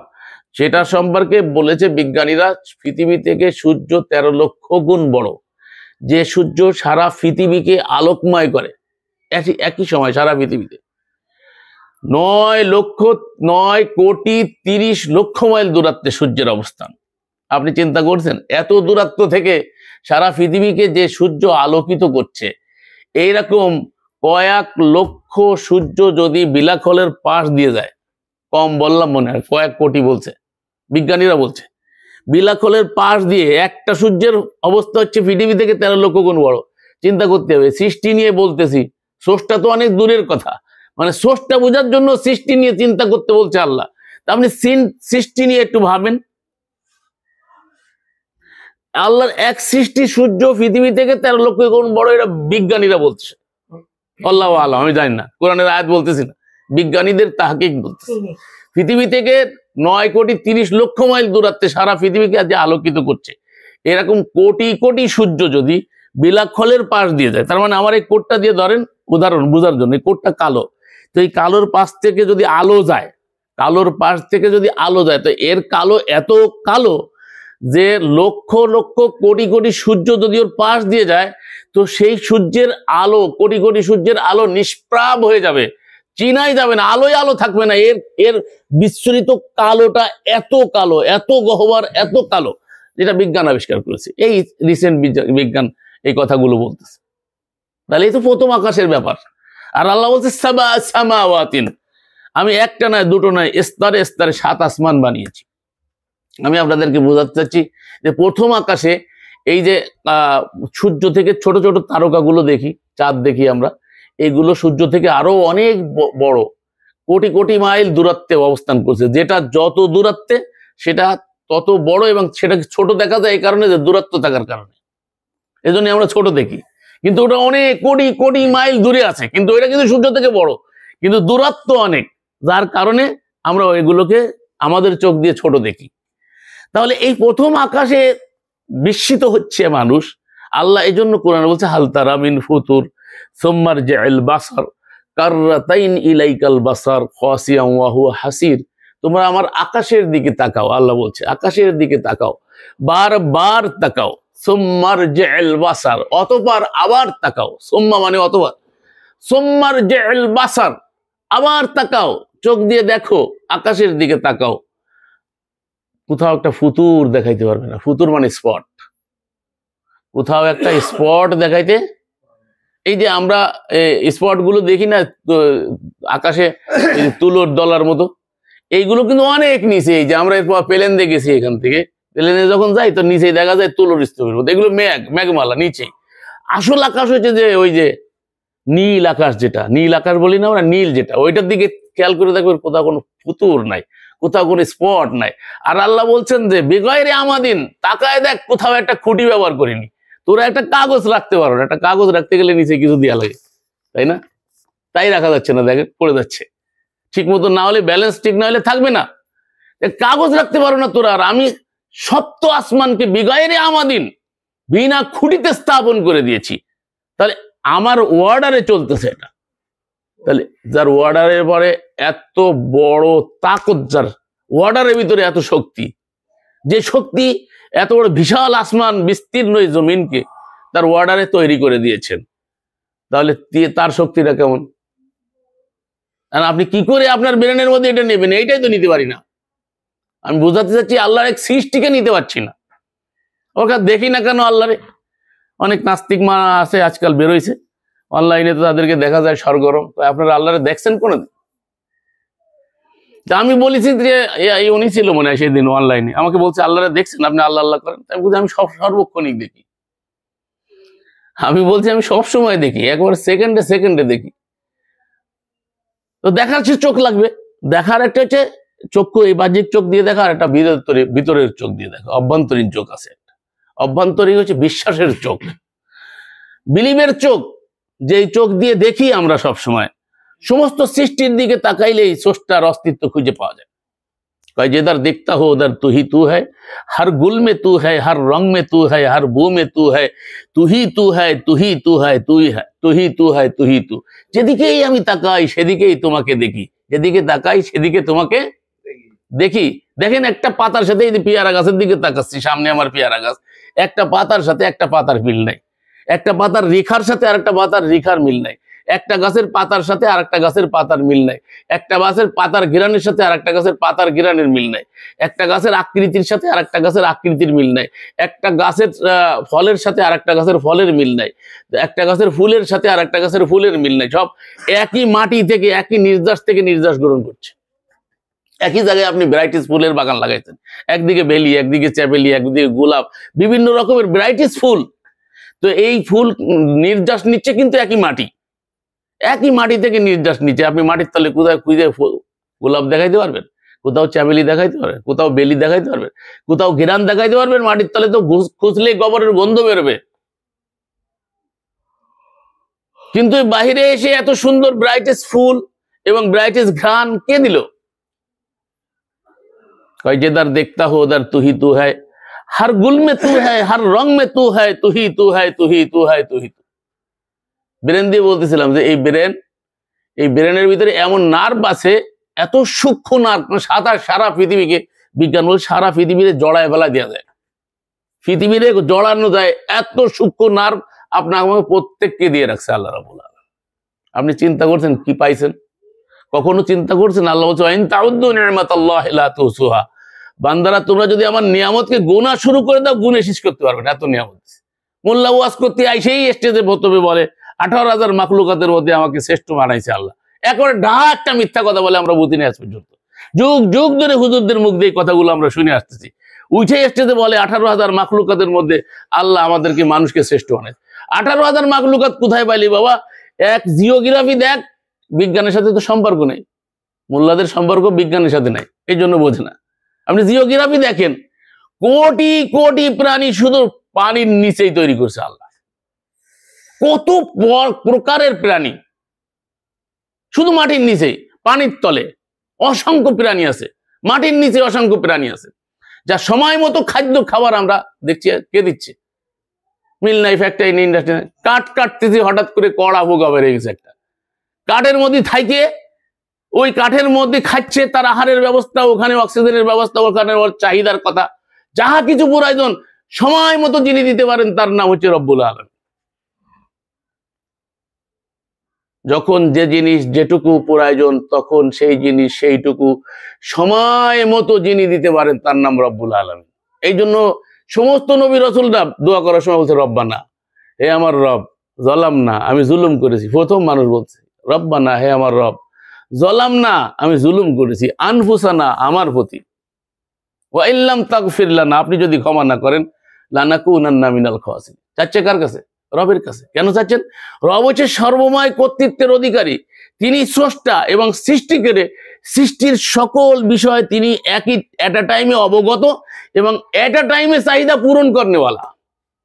সেটা সম্পর্কে বলেছে বিজ্ঞানীরা পৃথিবী থেকে সূর্য 13 লক্ষ গুণ বড়। যে সূর্য সারা পৃথিবীকে আলোকময় করে একই সময় সারা পৃথিবীতে 9,30 লক্ষ মাইল দূরত্বে সূর্যের অবস্থান। আপনি চিন্তা করছেন এত দূরত্ব থেকে সারা পৃথিবীকে যে সূর্য আলোকিত করছে, এইরকম কয়েক লক্ষ সূর্য যদি ব্ল্যাক হোলের পাশ দিয়ে যায়, কম বললাম মনে হয়, কয়েক কোটি বলছে বিজ্ঞানীরা, বলছে ব্ল্যাক হোলের পাশ দিয়ে একটা সূর্যের অবস্থা হচ্ছে পৃথিবী থেকে 13 লক্ষ গুণ বড়। চিন্তা করতে হবে। সৃষ্টি নিয়ে বলতেছি, স্রষ্টা তো অনেক দূরের কথা, মানে স্রষ্টা বোঝার জন্য সৃষ্টি নিয়ে চিন্তা করতে বলছে আল্লাহ। তা আপনি সৃষ্টি নিয়ে একটু ভাবেন। আল্লাহর এক সৃষ্টি সূর্য পৃথিবী থেকে 13 লক্ষ গুণ বড়, এটা বিজ্ঞানীরা বলছে। আল্লাহু আলাম, আমি জানি না, কোরআনের আয়াত বলতেছি না, বিজ্ঞানীদের তাহকিক বলতেছে। পৃথিবী থেকে 9,30 লক্ষ মাইল দূরত্বে সারা পৃথিবীকে আজ আলোকিত করছে। এরকম কোটি কোটি সূর্য যদি ব্ল্যাক হোলের পাশ দিয়ে যায়, তার মানে আমার এই কোটটা দিয়ে ধরেন উদাহরণ বোঝার জন্য, এই কোটটা কালো, তো এই কালোর পাশ থেকে যদি আলো যায়, কালোর পাশ থেকে যদি আলো যায়, তো এর কালো এত কালো যে লক্ষ লক্ষ কোটি কোটি সূর্য যদি ওর পাশ দিয়ে যায়, তো সেই সূর্যের আলো, কোটি কোটি সূর্যের আলো নিষ্প্রাভ হয়ে যাবে, চিনাই যাবে না, আলোয় আলো থাকবে না। এর বিস্তৃত কালোটা এত কালো, এত গহ্বর, এত কালো, যেটা বিজ্ঞান আবিষ্কার করেছে। এই রিসেন্ট বিজ্ঞান এই কথাগুলো বলতেছে। তাহলে এই তো প্রথম আকাশের ব্যাপার। আর আল্লাহ বলছে সামাওয়াতিন, আমি একটা নয়, দুটো নয়, স্তরে স্তরে 7 আসমান বানিয়েছি। আমি আপনাদেরকে বোঝাতে চাচ্ছি যে প্রথম আকাশে এই যে সূর্য থেকে ছোট ছোট তারকাগুলো দেখি, চাঁদ দেখি আমরা, এগুলো সূর্য থেকে আরো অনেক বড়, কোটি কোটি মাইল দূরত্বে অবস্থান করছে। যেটা যত দূরত্বে সেটা তত বড়, এবং সেটা ছোট দেখা যায় এই কারণে যে দূরত্ব থাকার কারণে, এজন্য আমরা ছোট দেখি। কিন্তু ওটা অনেক কোটি কোটি মাইল দূরে আছে, কিন্তু এটা কিন্তু সূর্য থেকে বড়, কিন্তু দূরত্ব অনেক, যার কারণে আমরা এগুলোকে আমাদের চোখ দিয়ে ছোট দেখি। তাহলে এই প্রথম আকাশে বিস্মিত হচ্ছে মানুষ। আল্লাহ এই জন্য কোরআনে বলছে হাল তারা মিন ফুতুর সুম্মা রজি'ল বাসার কাররাতাইন ইলাইকাল বাসার খাসিয়ান ওয়া হুয়া হাসির। তোমরা আমার আকাশের দিকে তাকাও, আল্লাহ বলছে আকাশের দিকে তাকাও, বারবার তাকাও। সুম্মা রজি'ল বাসার, অতঃপর আবার তাকাও। সুম্মা মানে অতঃপর, সুম্মা রজি'ল বাসার, আবার তাকাও, চোখ দিয়ে দেখো, আকাশের দিকে তাকাও। কোথাও একটা ফুতুর দেখাইতে পারবে না। ফুতুর মানে স্পট, কোথাও একটা স্পট দেখাইতে। এই যে আমরা স্পট গুলো দেখি না আকাশে, তুলোর দলার মতো, এইগুলো কিন্তু অনেক নিচে। এই যে আমরা এরপর প্লেন দেখেছি, এখান থেকে প্লেনে যখন যাই তো নিচে দেখা যায় তুলোর স্তূপের মতো, এগুলো মেঘমালা নিচে। আসল আকাশ হচ্ছে যে ওই যে নীল আকাশ, যেটা নীল আকাশ বলি না আমরা, নীল যেটা, ওইটার দিকে খেয়াল করে দেখবেন কোথাও কোনো ফুতুর নাই, কোথাও কোনো স্পট নাই। আর আল্লাহ বলছেন যে বেগয়রে আমাদিন, তাকায় দেখ কোথাও একটা খুঁটি ব্যবহার করিনি। তোরা একটা কাগজ রাখতে পারো না, একটা কাগজ রাখতে গেলে নিচে কিছু দেওয়া লাগে, তাই না? তাই রাখা যাচ্ছে না, দেখে পড়ে যাচ্ছে। ঠিক মতো না হলে, ব্যালেন্স ঠিক না হলে থাকবে না। কাগজ রাখতে পারো না তোরা। আর আমি সপ্ত আসমানকে বেগয়রে আমাদিন, বিনা খুঁটিতে স্থাপন করে দিয়েছি। তাহলে আমার ওয়ার্ডারে চলতেছে এটা। তাহলে যার ওয়ার্ডারের পরে এত বড় তাকত, যার ওয়ার্ডারের ভিতরে এত শক্তি, যে শক্তি এত বড় বিশাল আসমান বিস্তীর্ণ জমিনকে তার ওয়ার্ডারে তৈরি করে দিয়েছেন, তাহলে তার শক্তিটা কেমন? আর আপনি কি করে আপনার ব্রেনের মধ্যে এটা নেবেন? এইটাই তো নিতে পারি না। আমি বোঝাতে চাচ্ছি আল্লাহর এক সৃষ্টিকে নিতে পারছি না। ওকে দেখি না কেন আল্লাহরে? অনেক নাস্তিক মা আছে আজকাল বেরোইছে অনলাইনে, তো তাদেরকে দেখা যায় সরগরম। তো আপনারা আল্লাহরে দেখছেন কোনোদিন? আমি বলেছি যে উনি ছিল মনে হয় সেদিন অনলাইনে, আমাকে বলছে আল্লাহরে দেখছেন আপনি? আল্লাহ আল্লাহ করেন। আমি বলছি আমি সর্বক্ষণিক দেখি। আমি বলছি আমি সবসময় দেখি, একবার সেকেন্ডে সেকেন্ডে দেখি। তো দেখার সে চোখ লাগবে। দেখার একটা হচ্ছে চক্ষু, এই বাহ্যিক চোখ দিয়ে দেখা, আর একটা ভিতরের চোখ দিয়ে দেখা, অভ্যন্তরীণ চোখ আছে একটা। অভ্যন্তরীণ হচ্ছে বিশ্বাসের চোখ, বিলিভের চোখ, যেই চোখ দিয়ে দেখি আমরা সব সময়। সমস্ত সৃষ্টির দিকে তাকাইলেই স্রষ্টার অস্তিত্ব খুঁজে পাওয়া যায়। যেদার দেখতা হো উদার তুহি তু হ্যায়, হর গুল মে তু হ্যায়, হর রং মে তু হ্যায়, হর বু মে তু হ্যায়, তুহি তু হ্যায়, তুহি তু হ্যায়, তুই হ্যায়, তুহি তু হ্যায়, তুহি তু। যেদিকেই আমি তাকাই সেদিকেই তোমাকে দেখি, যেদিকে তাকাই সেদিকে তোমাকে দেখি। দেখেন একটা পাতার সাথে, এই যে পেয়ারা গাছের দিকে তাকাচ্ছি, সামনে আমার পেয়ারা গাছ, একটা পাতার সাথে একটা পাতার মিল নাই, একটা পাতার রেখার সাথে আর একটা পাতার রেখার মিল নাই, একটা গাছের পাতার সাথে আর একটা গাছের পাতার মিল নাই, একটা গাছের পাতার ঘিরানের সাথে আর একটা গাছের পাতার ঘিরানের মিল নাই, একটা গাছের আকৃতির সাথে আর একটা গাছের আকৃতির মিল নাই, একটা গাছের ফলের সাথে আর একটা গাছের ফলের মিল নাই, একটা গাছের ফুলের সাথে আর একটা গাছের ফুলের মিল নাই। সব একই মাটি থেকে, একই নির্যাস থেকে নির্যাস গ্রহণ করছে। একই জায়গায় আপনি ভ্যারাইটিস ফুলের বাগান লাগাইছেন, একদিকে বেলি, একদিকে চ্যাপেলি, একদিকে গোলাপ, বিভিন্ন রকমের ভ্যারাইটিস ফুল। তো এই ফুল নির্যাস নিচ্ছে কিন্তু একই মাটি, একই মাটি থেকে নির্যাস নিচ্ছে। আপনি মাটির তলে কোথায় খুঁজে গোলাপ দেখাইতে পারবেন? কোথাও চ্যাপেলি দেখাইতে পারবেন? কোথাও বেলি দেখাইতে পারবেন? কোথাও ঘেরান দেখাইতে পারবেন? মাটির তলে তো খুঁজলে গোবরের গন্ধ বেরোবে। কিন্তু বাহিরে এসে এত সুন্দর ব্রাইটেস্ট ফুল এবং ব্রাইটেস্ট ঘ্রাণ কে দিল? যেদার দেখতা হো উদার তুহি তু হ্যায়, হর গুল মে তু হ্যায়, হর রং মে তু হ্যায়, তুহি তু হ্যায়, তুহি তু হ্যায়, তুহি তু। ব্রেন দিয়ে বলতেছিলাম যে এই ব্রেনের ভিতরে এমন নার্ভ আছে, এত সূক্ষ্ম নার্ভ, সারা পৃথিবীকে বিজ্ঞান বলে সারা পৃথিবীতে জড়ায় ফেলা দেওয়া যায়, পৃথিবীতে জড়ানো যায়, এত সূক্ষ্ম নার্ভ আপনার আমাকে প্রত্যেককে দিয়ে রাখছে আল্লাহ রাব্বুল আলামিন। আপনি চিন্তা করছেন কি পাইছেন? কখনো চিন্তা করছেন? আল্লাহ বলছে ইন তাউদ্দু নি'মাতাল্লাহি লা তুহসুহা, বান্দারা তোমরা যদি আমার নিয়ামতকে গোনা শুরু করে দাও, গুণে শেষ করতে পারবে না, এত নিয়ামত। মোল্লা ওয়াজ করতে আইসেই স্টেজে বক্তব্যে বলে 18,000 মাখলুকাতের মধ্যে আমাকে শ্রেষ্ঠ বানাইছে আল্লাহ। একবারে একটা মিথ্যা কথা বলে আমরা বুঝি না আজ পর্যন্ত। যুগ যুগ ধরে হুজুরদের মুখ দিয়ে কথাগুলো আমরা শুনে আসতেছি। উঠে স্টেজে বলে 18,000 মাখলুকাতের মধ্যে আল্লাহ আমাদেরকে মানুষকে শ্রেষ্ঠ বানাইছে। 18,000 মাখলুকাত কোথায় পাইলি বাবা? এক জিওগ্রাফি দেখ, বিজ্ঞানের সাথে তো সম্পর্ক নেই, মোল্লাদের সম্পর্ক বিজ্ঞানের সাথে নাই, এই জন্য বোঝে না। আপনি জিওগ্রাফি দেখেন, কোটি কোটি প্রাণী শুধু পানির নিচেই তৈরি করছে আল্লাহ। কত প্রকারের প্রাণী শুধু মাটির নিচেই, পানির তলে অসংখ্য প্রাণী আছে, মাটির নিচে অসংখ্য প্রাণী আছে, যা সময় মতো খাদ্য খাবার আমরা দেখছি কে দিচ্ছে? মিল নাই, ফ্যাক্টরি নেই, ইন্ডাস্ট্রি নেই। কাঠ কাটতেছি, হঠাৎ করে কড়া ভোগা বেড়ে গেছে একটা, কাঠের মধ্যে থাইকে ওই কাঠের মধ্যে খাচ্ছে, তার আহারের ব্যবস্থা, ওখানে অক্সিজেনের ব্যবস্থা, ওখানে ওর চাহিদার কথা, যাহা কিছু প্রয়োজন সময় মতো যিনি দিতে পারেন তার নাম হচ্ছে রব্বুল আলামিন। যখন যে জিনিস যেটুকু প্রয়োজন তখন সেই জিনিস সেইটুকু সময় মতো যিনি দিতে পারেন তার নাম রব্বুল আলামিন। এই জন্য সমস্ত নবী রাসূলরা দোয়া করার সময় বলছে রব্বানা, হে আমার রব, জলাম না, আমি জুলুম করেছি। প্রথম মানুষ বলছে রব্বানা, হে আমার রব, জলাম না, আমি জুলুম করেছি, আনফুসানা, আমার প্রতি, ওয়া ইল্লাম তাগফির লানা, আপনি যদি ক্ষমা না করেন, লানাকুনান্না মিনাল খাসিরিন। চাচ্ছে কার কাছে? রবের কাছে। কেন চাচ্ছেন? রব হচ্ছে সর্বময় কর্তৃত্বের অধিকারী, তিনি স্রষ্টা এবং সৃষ্টি করে সৃষ্টির সকল বিষয়ে তিনি একই এট আ টাইমে অবগত এবং এট আ টাইমে চাহিদা পূরণ করেনেওয়ালা।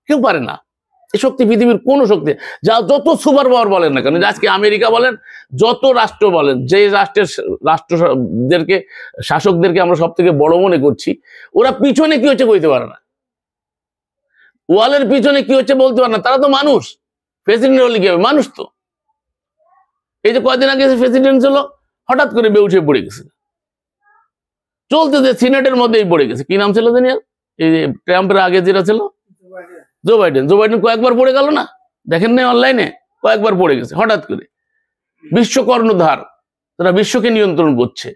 কেউ পারে না এই শক্তি, পৃথিবীর কোন শক্তি, যা যত সুপার পাওয়ার বলেন না কেন, আজকে আমেরিকা বলেন, যত রাষ্ট্র বলেন, যে রাষ্ট্রদেরকে, শাসকদেরকে আমরা সব থেকে বড় মনে করছি, ওরা পিছনে কি হচ্ছে কইতে পারে না। ওয়ালের পিছনে কি হচ্ছে বলতে পারে না, তারা তো মানুষ। প্রেসিডেন্ট হলে কি হবে, মানুষ তো। এই যে কয়দিন আগে প্রেসিডেন্ট ছিল, হঠাৎ করে বেউঠে পড়ে গেছে, চলতে যে সিনেটের মধ্যেই পড়ে গেছে। কি নাম ছিল জানি, এই যে ট্রাম্পের আগে যেটা ছিল, জো বাইডেন। জো বাইডেন কয়েকবার পড়ে গেল না, দেখেন না অনলাইনে, কয়েকবার পড়ে গেছে হঠাৎ করে। বিশ্ব কর্ণধার, তারা বিশ্বকে নিয়ন্ত্রণ করছে।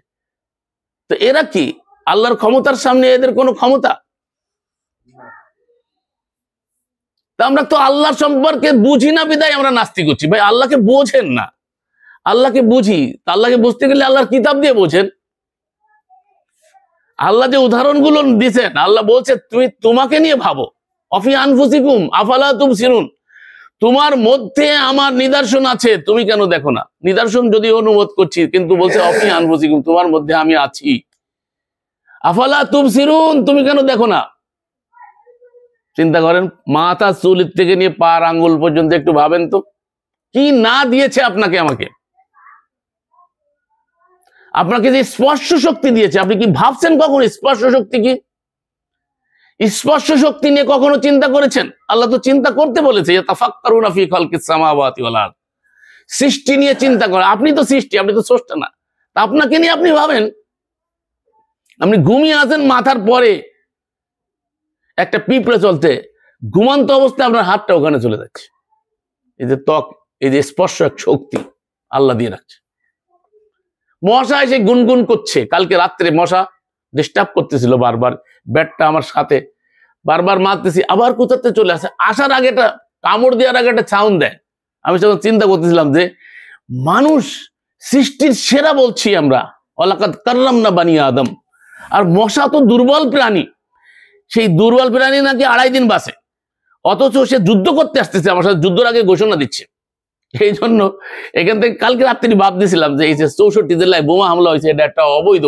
তো এরা কি আল্লাহর ক্ষমতার সামনে এদের কোনো ক্ষমতা? তা আমরা তো আল্লাহর সম্পর্কে বুঝি না বিদায় আমরা নাস্তিক হচ্ছি। ভাই আল্লাহকে বোঝেন না, আল্লাহকে বুঝি। আল্লাহকে বুঝতে গেলে আল্লাহর কিতাব দিয়ে বোঝেন। আল্লাহ যে উদাহরণগুলো দিচ্ছেন, আল্লাহ বলছে তুমি তোমাকে নিয়ে ভাবো, অফি আনফুসিকুম আফালা তুবসিরুন, তোমার মধ্যে আমার নিদর্শন আছে, তুমি কেন দেখো না? নিদর্শন যদি অনুবোধ করছি, কিন্তু বলছে অফি আনফুসিকুম, তোমার মধ্যে আমি আছি, আফালা তুবসিরুন, তুমি কেন দেখো না? চিন্তা করেন, মাথা চুল থেকে নিয়ে পার আঙ্গুল পর্যন্ত একটু ভাবেন তো, কি না দিয়েছে আপনাকে আমাকে। আপনাকে যে স্পর্শ শক্তি দিয়েছে, আপনি কি ভাবছেন কখনো স্পর্শ শক্তি কি? স্পর্শ শক্তি নিয়ে কখনো চিন্তা করেছেন? আল্লাহ তো চিন্তা করতে বলেছে, ইয়াতাফাক্কারুনা ফি খালকিস সামাওয়াতি ওয়াল আরদ, সৃষ্টি নিয়ে চিন্তা করে। আপনি তো সৃষ্টি, আপনি তো স্রষ্টা না, তা আপনাকে নিয়ে আপনি ভাবেন। আপনি ঘুমিয়ে আছেন, মাথার পরে একটা পিঁপড়ে চলতে, ঘুমান্ত অবস্থায় আপনার হাতটা ওখানে চলে যাচ্ছে। এই যে ত্বক, এই যে স্পর্শ এক শক্তি আল্লাহ দিয়ে রাখছে। মশা এসে গুনগুন করছে, কালকে রাত্রে মশা ডিস্টার্ব করতেছিল বারবার, ব্যাটটা আমার সাথে বারবার মারতেছি, আবার কোথাতে চলে আসে, আসার আগে একটা কামড় দেওয়ার আগে একটা সাউন্ড দেয়। আমি তখন চিন্তা করতেছিলাম যে মানুষ সৃষ্টির সেরা বলছি আমরা, ওয়ালাকাদ কাররামনা বানি আদম, আর মশা তো দুর্বল প্রাণী, সেই দুর্বল প্রাণী নাকি 2.5 দিন বাঁচে, অথচ সে যুদ্ধ করতে আসতেছে আমার সাথে, যুদ্ধের আগে ঘোষণা দিচ্ছে। এই জন্য এখান থেকে কালকে রাত্রি ভাবতেছিলাম যে এই যে 64 জেলায় বোমা হামলা হয়েছে, এটা একটা অবৈধ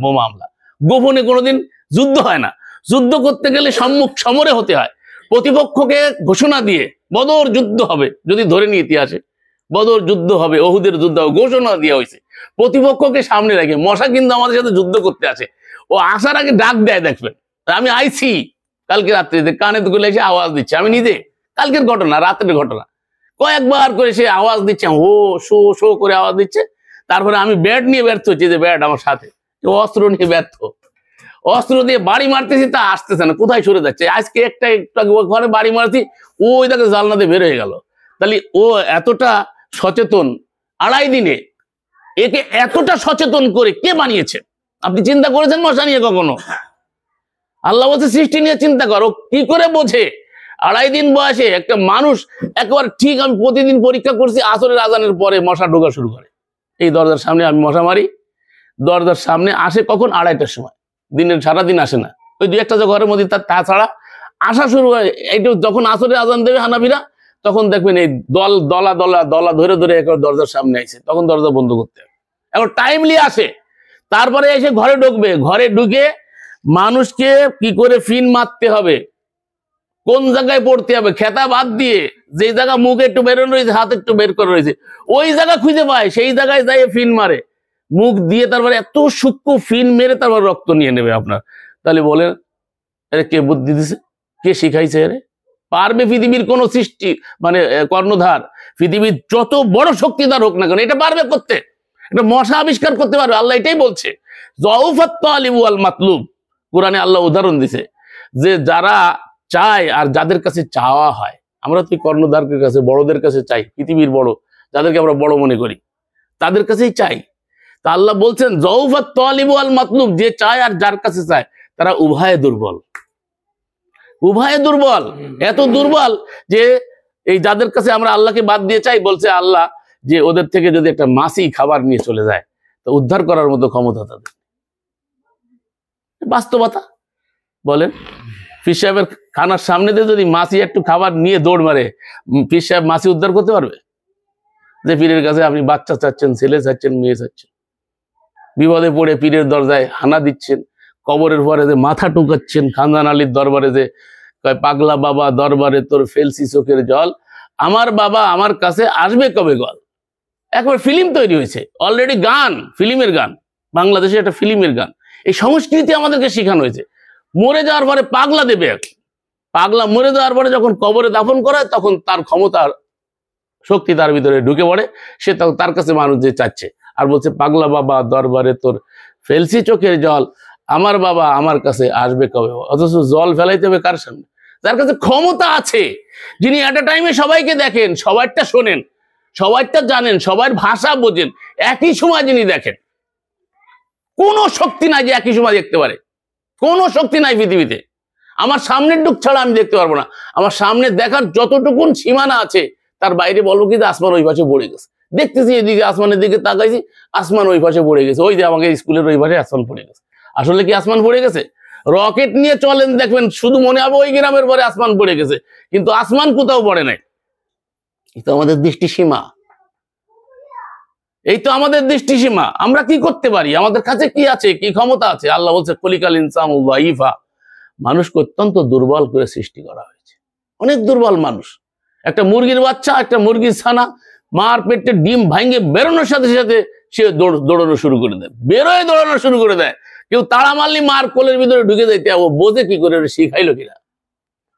বোমা হামলা। গোপনে কোনোদিন যুদ্ধ হয় না, যুদ্ধ করতে গেলে সম্মুখ সমরে হতে হয়, প্রতিপক্ষকে ঘোষণা দিয়ে বদর যুদ্ধ হবে, যদি ধরে নিয়ে ইতিহাসে বদর যুদ্ধ হবে, ওহুদের যুদ্ধ হবে, ঘোষণা দেওয়া হয়েছে, প্রতিপক্ষকে সামনে রেখে। মশা কিন্তু আমাদের সাথে যুদ্ধ করতে আসে, ও আসার আগে ডাক দেয়, দেখবেন আমি আইছি কালকে রাত্রিতে, কানে দুলে এসে আওয়াজ দিচ্ছে। আমি নিজে কালকের ঘটনা, রাত্রের ঘটনা, কয়েকবার করে সে আওয়াজ দিচ্ছে, ও শো শো করে আওয়াজ দিচ্ছে। তারপরে আমি ব্যাট নিয়ে ব্যর্থ হচ্ছি, যে ব্যাট আমার সাথে, অস্ত্র নিয়ে ব্যর্থ, অস্ত্র দিয়ে বাড়ি মারতেছি, তা আসতেছে না, কোথায় সরে যাচ্ছে। আজকে একটু ঘরে বাড়ি মারছি, ওই তাকে জানলাতে বের হয়ে গেল। তাহলে ও এতটা সচেতন 2.5 দিনে, একে এতটা সচেতন করে কে বানিয়েছে? আপনি চিন্তা করেছেন মশা নিয়ে কখনো? আল্লাহ বলছে সৃষ্টি নিয়ে চিন্তা করো, কি করে বোঝে? 2.5 দিন বয়সে একটা মানুষ একবার ঠিক, আমি প্রতিদিন পরীক্ষা করছি, আসরের আজানের পরে মশা ঢোকা শুরু করে। এই দরজার সামনে আমি মশা মারি, দরজার সামনে আসে কখন? 2:30টার সময়, দিনের সারাদিন আসে না, ওই 2-1টা ঘরের মধ্যে, তাছাড়া আসা শুরু হয় এইটা যখন আসরের আজান দেবে হানাফিরা, তখন দেখবেন এই দলা ধরে ধরে একবার দরজার সামনে আসে, তখন দরজা বন্ধ করতে হবে। এখন টাইমলি আসে, তারপরে এসে ঘরে ঢুকবে, ঘরে ঢুকে মানুষকে কি করে ফিন মারতে হবে, কোন জায়গায় পড়তে হবে, খেতা বাদ দিয়ে যে জায়গা মুখ একটু বেরোনো রয়েছে, হাত একটু বের করে রয়েছে, ওই জায়গা খুঁজে পায়, সেই জায়গায় যাই ফিন মারে মুখ দিয়ে, তারপরে এত সূক্ষ্ম ফিন মেরে তারপর রক্ত নিয়ে নেবে আপনার। তাহলে বলেন এর কে বুদ্ধি দিছে, কে শিখাইছে? এর পারবে পৃথিবীর কোন সৃষ্টি মানে কর্ণধার, পৃথিবীর যত বড় শক্তিধর হোক না কেন, এটা পারবে করতে? একটা মশা আবিষ্কার করতে পারবে? আল্লাহ এটাই বলছে, যৌফাত তালিবু আল মাতলুব। কোরআনে আল্লাহ উদাহরণ দিছে যে যারা চায় আর যাদের কাছে চাওয়া হয়, আমরা তো কর্ণধারের কাছে, বড়দের কাছে চাই, পৃথিবীর বড় যাদেরকে আমরা বড় মনে করি তাদের কাছেই চাই। তা আল্লাহ বলছেন যৌফাত তালিবু আল মাতলুব, যে চায় আর যার কাছে চায় তারা উভয়ে দুর্বল, উভয়ে দুর্বল, এত দুর্বল যে এই যাদের কাছে আমরা আল্লাহকে বাদ দিয়ে চাই, বলছে আল্লাহ যে ওদের থেকে যদি একটা মাছি খাবার নিয়ে চলে যায় তো উদ্ধার করার মতো ক্ষমতা তাদের। বাস্তবতা বলেন, পীর সাহেবের খানার সামনে দিয়ে যদি মাছি একটু খাবার নিয়ে দৌড় মারে, পীর সাহেব মাছি উদ্ধার করতে পারবে? যে পীরের কাছে আপনি বাচ্চা চাচ্ছেন, ছেলে চাচ্ছেন, মেয়ে চাচ্ছেন, বিপদে পড়ে পীরের দরজায় হানা দিচ্ছেন, কবরের পরে যে মাথা টুকাচ্ছেন, খানদান আলীর দরবারে যে পাগলা বাবা দরবারে তোর ফেলসি চোখের জল, আমার বাবা আমার কাছে আসবে কবে গল। একবার ফিল্ম তৈরি হয়েছে অলরেডি, গান, ফিল্মের গান, বাংলাদেশে একটা ফিল্মের গান। এই সংস্কৃতি আমাদেরকে শেখানো হয়েছে, মরে যাওয়ার পরে পাগলা দেবে, পাগলা মরে যাওয়ার পরে যখন কবরে দাফন করায় তখন তার ক্ষমতার শক্তি তার ভিতরে ঢুকে পড়ে, সে তার কাছে মানুষ যে চাচ্ছে আর বলছে, পাগলা বাবা দরবারে তোর ফেলছি চোখের জল, আমার বাবা আমার কাছে আসবে কবে? অথচ জল ফেলাইতে হবে কার সামনে? যার কাছে ক্ষমতা আছে, যিনি এট এ টাইমে সবাইকে দেখেন, সবাইটা শোনেন, সবাইটা জানেন, সবার ভাষা বোঝেন, একই সময় যিনি দেখেন। কোনো শক্তি নাই যে একই সময় দেখতে পারে, কোনো শক্তি নাই পৃথিবীতে। আমার সামনের ডুক ছাড়া আমি দেখতে পারবো না। আমার সামনে দেখার যতটুকুন সীমানা আছে তার বাইরে বলবো কি আসমান ওই পাশে পড়ে গেছে। দেখতেছি এদিকে আসমানের দিকে তাকাইছি, আসমান ওই পাশে পড়ে গেছে। ওই যে আমাকে স্কুলের ওই পাশে আসমান পড়ে গেছে। আসলে কি আসমান পড়ে গেছে? রকেট নিয়ে চলেন দেখবেন, শুধু মনে হবে ওই গ্রামের পরে আসমান পড়ে গেছে, কিন্তু আসমান কোথাও পড়ে নাই। এই তো আমাদের দৃষ্টিসীমা, এই তো আমাদের দৃষ্টিসীমা। আমরা কি করতে পারি? আমাদের কাছে কি আছে, কি ক্ষমতা আছে? আল্লাহ বলছে খলিকাল ইনসানু যায়ীফা, মানুষকে অত্যন্ত দুর্বল করে সৃষ্টি করা হয়েছে, অনেক দুর্বল মানুষ। একটা মুরগির বাচ্চা, একটা মুরগির ছানা মার পেটে ডিম ভাঙে বেরোনোর সাথে সাথে সে দৌড়ানো শুরু করে দেয়, বেরোয় দৌড়ানো শুরু করে দেয়। কেউ তাড়া মারলি মার কোলের ভিতরে ঢুকে যাইতে, ও বোঝে কি করে? শিখাইলো কিনা?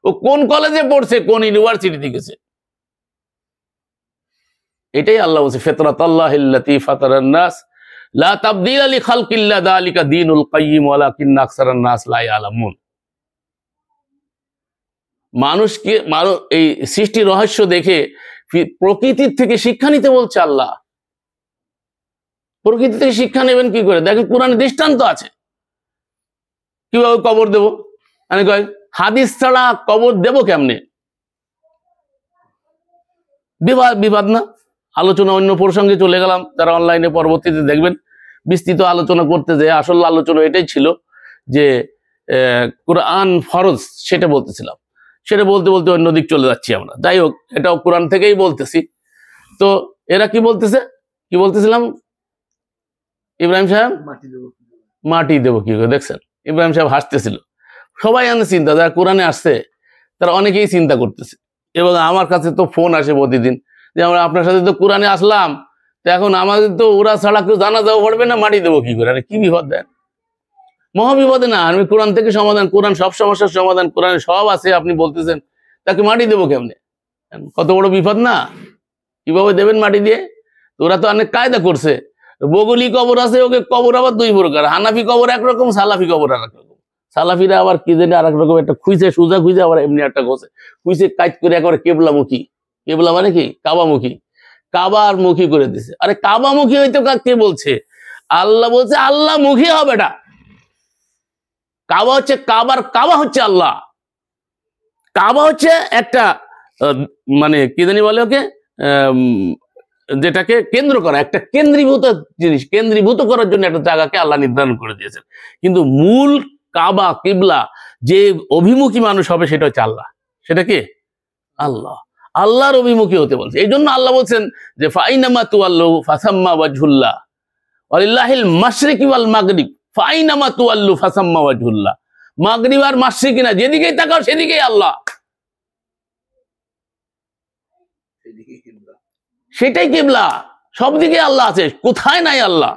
ও কোন কলেজে পড়ছে, কোন ইউনিভার্সিটি গেছে? এটাই আল্লাহ বলছে, ফিতরাতাল্লাহিল্লাতী ফাতারান নাস লা তাবদীলা লিখালকিল্লাহ যালিকা দীনুল কাইয়্যিম ওয়ালাকিন্না আকসারান নাস লা ইয়ালামুন। মানুষকে এই সৃষ্টির রহস্য দেখে প্রকৃতির থেকে শিক্ষা নিতে বলছে আল্লাহ। প্রকৃতি থেকে শিক্ষা নেবেন কি করে? দেখেন কোরআনে দৃষ্টান্ত আছে কিভাবে কবর দেব। মানে কয় হাদিস ছাড়া কবর দেব কেমনে? বিবাদ না? আলোচনা অন্য প্রসঙ্গে চলে গেলাম, তারা অনলাইনে পরবর্তীতে দেখবেন বিস্তৃত আলোচনা করতে যে আসল আলোচনা এটাই ছিল যে কোরআন ফরজ, সেটা বলতেছিলাম। সেটা বলতে বলতে অন্য দিক চলে যাচ্ছি আমরা। যাই হোক, এটাও কোরআন থেকেই বলতেছি। তো এরা কি বলতেছে, কি বলতেছিলাম? ইব্রাহিম সাহেব মাটি দেবো কি করে? দেখছেন ইব্রাহিম সাহেব হাসতেছিল। সবাই আনে চিন্তা, যারা কোরআনে আসছে তারা অনেকেই চিন্তা করতেছে। এবং আমার কাছে তো ফোন আসে প্রতিদিন যে আমরা আপনার সাথে তো কোরআনে আসলাম, তো এখন আমাদের তো ওরা ছাড়া কেউ জানা যাওয়া পড়বে না, মাটি দেবো কি করে? আরে কি বিপদ দেন? মহাবিপদে না, আমি কোরআন থেকে সমাধান, কোরআন সব সমস্যার সমাধান, কোরআনে সব আছে, আপনি বলতেছেন তাকে মাটি দেবো কেমনে? কত বড় বিপদ না? কিভাবে দেবেন মাটি দিয়ে? ওরা তো অনেক কায়দা করছে। বগলি কবর আছে, ওকে কবর আবার দুই প্রকার, হানাফি কবর একরকম, সালাফি কবর আর এক রকম। সালাফিরা আবার কি জানি আর এক রকম, একটা খুঁজে সোজা খুঁজে, আবার এমনি একটা গোছে খুঁজে কাজ করে একবার কেবলামুখী। কেবলা মানে কি? কাবামুখী। কাবার মুখী করে দিছে। আরে কাবামুখী হইতো কে বলছে? আল্লাহ বলছে আল্লাহ মুখী হবে। এটা কাবা হচ্ছে, কাবা হচ্ছে আল্লাহ। কাবা হচ্ছে একটা মানে কি জানি বলে ওকে, যেটাকে কেন্দ্র করা, একটা কেন্দ্রীভূত জিনিস, কেন্দ্রীভূত করার জন্য একটা জায়গাকে আল্লাহ নির্ধারণ করে দিয়েছেন। কিন্তু মূল কাবা কিবলা যে অভিমুখী মানুষ হবে সেটা হচ্ছে আল্লাহ। সেটা কি? আল্লাহ। আল্লাহর অভিমুখী হতে বলছে। এই জন্য আল্লাহ বলছেন যে ফাইনামা তুয়াল্লু ফাসাম্মা ওয়াজহুল্লাহ ওয়ালিল্লাহিল মাশরিকি ওয়াল মাগরিব, ফাইনামা তুয়াল্লু ফাসাম্মা ওয়াজহুল্লাহ। মাগরিব আর মাশরিক না, যেদিকেই তাকাও সেদিকেই আল্লাহ, সেটাই কিবলা। সব দিকে আল্লাহ আছে, কোথায় নাই আল্লাহ?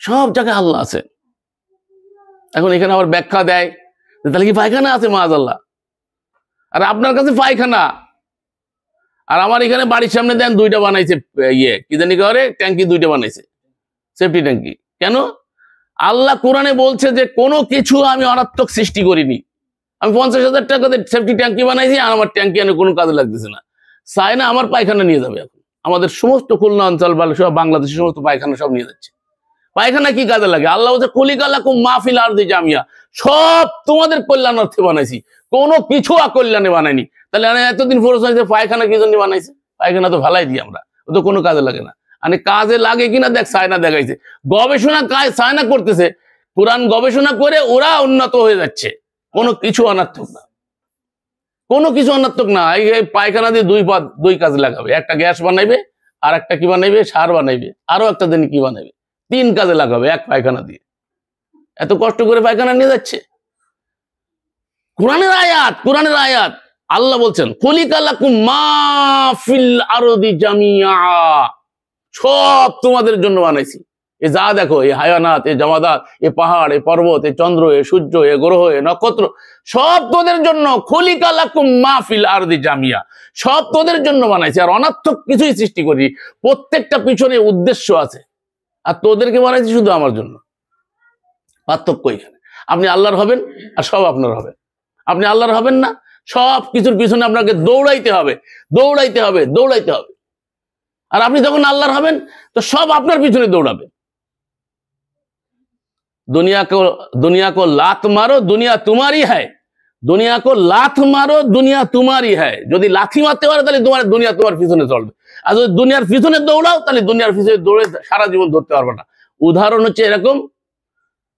সব জায়গায় আল্লাহ আছে। এখন এখানে আবার ব্যাখ্যা দেয় তাহলে কি পায়খানা আছে মাআযাল্লাহ? আর আপনার কাছে পায়খানা, আর আমার এখানে বাড়ির সামনে দেন দুইটা বানাইছে, কি জানি করে ট্যাঙ্কি দুইটা বানাইছে, সেফটি ট্যাঙ্কি। কেন? আল্লাহ কোরআনে বলছে যে কোনো কিছু আমি অনাত্মক সৃষ্টি করিনি। আমি 50,000 টাকাতে সেফটি ট্যাঙ্কি বানাইছি, আর আমার ট্যাঙ্কি এনে কোনো কাজে লাগতেছে না। চায় না আমার পায়খানা নিয়ে যাবে। এখন আমাদের সমস্ত খুলনা অঞ্চল বা সব বাংলাদেশের সমস্ত পায়খানা সব নিয়ে যাচ্ছে। পায়খানা কি কাজে লাগে? আল্লাহ বলছে খলিকালাকুম মা ফিল আরদি জামিয়া, সব তোমাদের কল্যাণার্থে বানাইছি, কোনো কিছু অকল্যাণে বানাইনি। তাহলে এতদিন ফরজ হয়েছে, পায়খানা কি জন্য বানাইছে? পায়খানা তো ভালাই দিই আমরা, ও তো কোনো কাজে লাগে না। মানে কাজে লাগে কিনা দেখ, চায়না দেখাইছে, গবেষণা চায়না করতেছে, কোরআন গবেষণা করে ওরা উন্নত হয়ে যাচ্ছে। কোনো কিছু অনার্থক না, কোনো কিছু অনার্থক না। এই পায়খানা দিয়ে দুই কাজে লাগাবে, একটা গ্যাস বানাইবে, আর একটা কি বানাইবে? সার বানাইবে, আরো একটা দিন কি বানাইবে, 3 কাজে লাগাবে এক পায়খানা দিয়ে। এত কষ্ট করে পায়খানা নিয়ে যাচ্ছে। কোরআনের আয়াত, কোরআনের আয়াত। আল্লাহ বলছেন খলিকালাকুম মা ফিল আরদি জামিয়া, সব তোমাদের জন্য বানাইছি। এ যা দেখো, এ হায়ানাত, এ জামাদাত, এ পাহাড়, এ পর্বত, এ চন্দ্র, এ সূর্য, এ গ্রহ, এ নক্ষত্র, সব তোদের জন্য। খলিকা লাকুম মা ফিল আরদি জামিয়া, সব তোদের জন্য বানাইছে। আর অনার্থক কিছুই সৃষ্টি করি, প্রত্যেকটা পিছনে উদ্দেশ্য আছে। আর তোদেরকে বানাইছি শুধু আমার জন্য। পার্থক্য এখানে। আপনি আল্লাহর হবেন আর সব আপনার হবে। আপনি আল্লাহর হবেন না, সব কিছুর পিছনে আপনাকে দৌড়াইতে হবে, দৌড়াইতে হবে, দৌড়াইতে হবে। আর আপনি যখন আল্লাহর হবেন তো সব আপনার পিছনে দৌড়াবে। दुनिया को लात मारो, दुनिया तुम्हारी है। दुनिया को लात मारो, दुनिया तुम्हारी है। যদি লাথি মারতে পারো তাহলে তোমার দুনিয়া তোমার পিছনে চলবে। আর যদি দুনিয়ার পিছনে দৌড়াও তাহলে দুনিয়ার পিছনে দৌড়ে সারা জীবন ধরতে পারবে না। উদাহরণ হচ্ছে এরকম,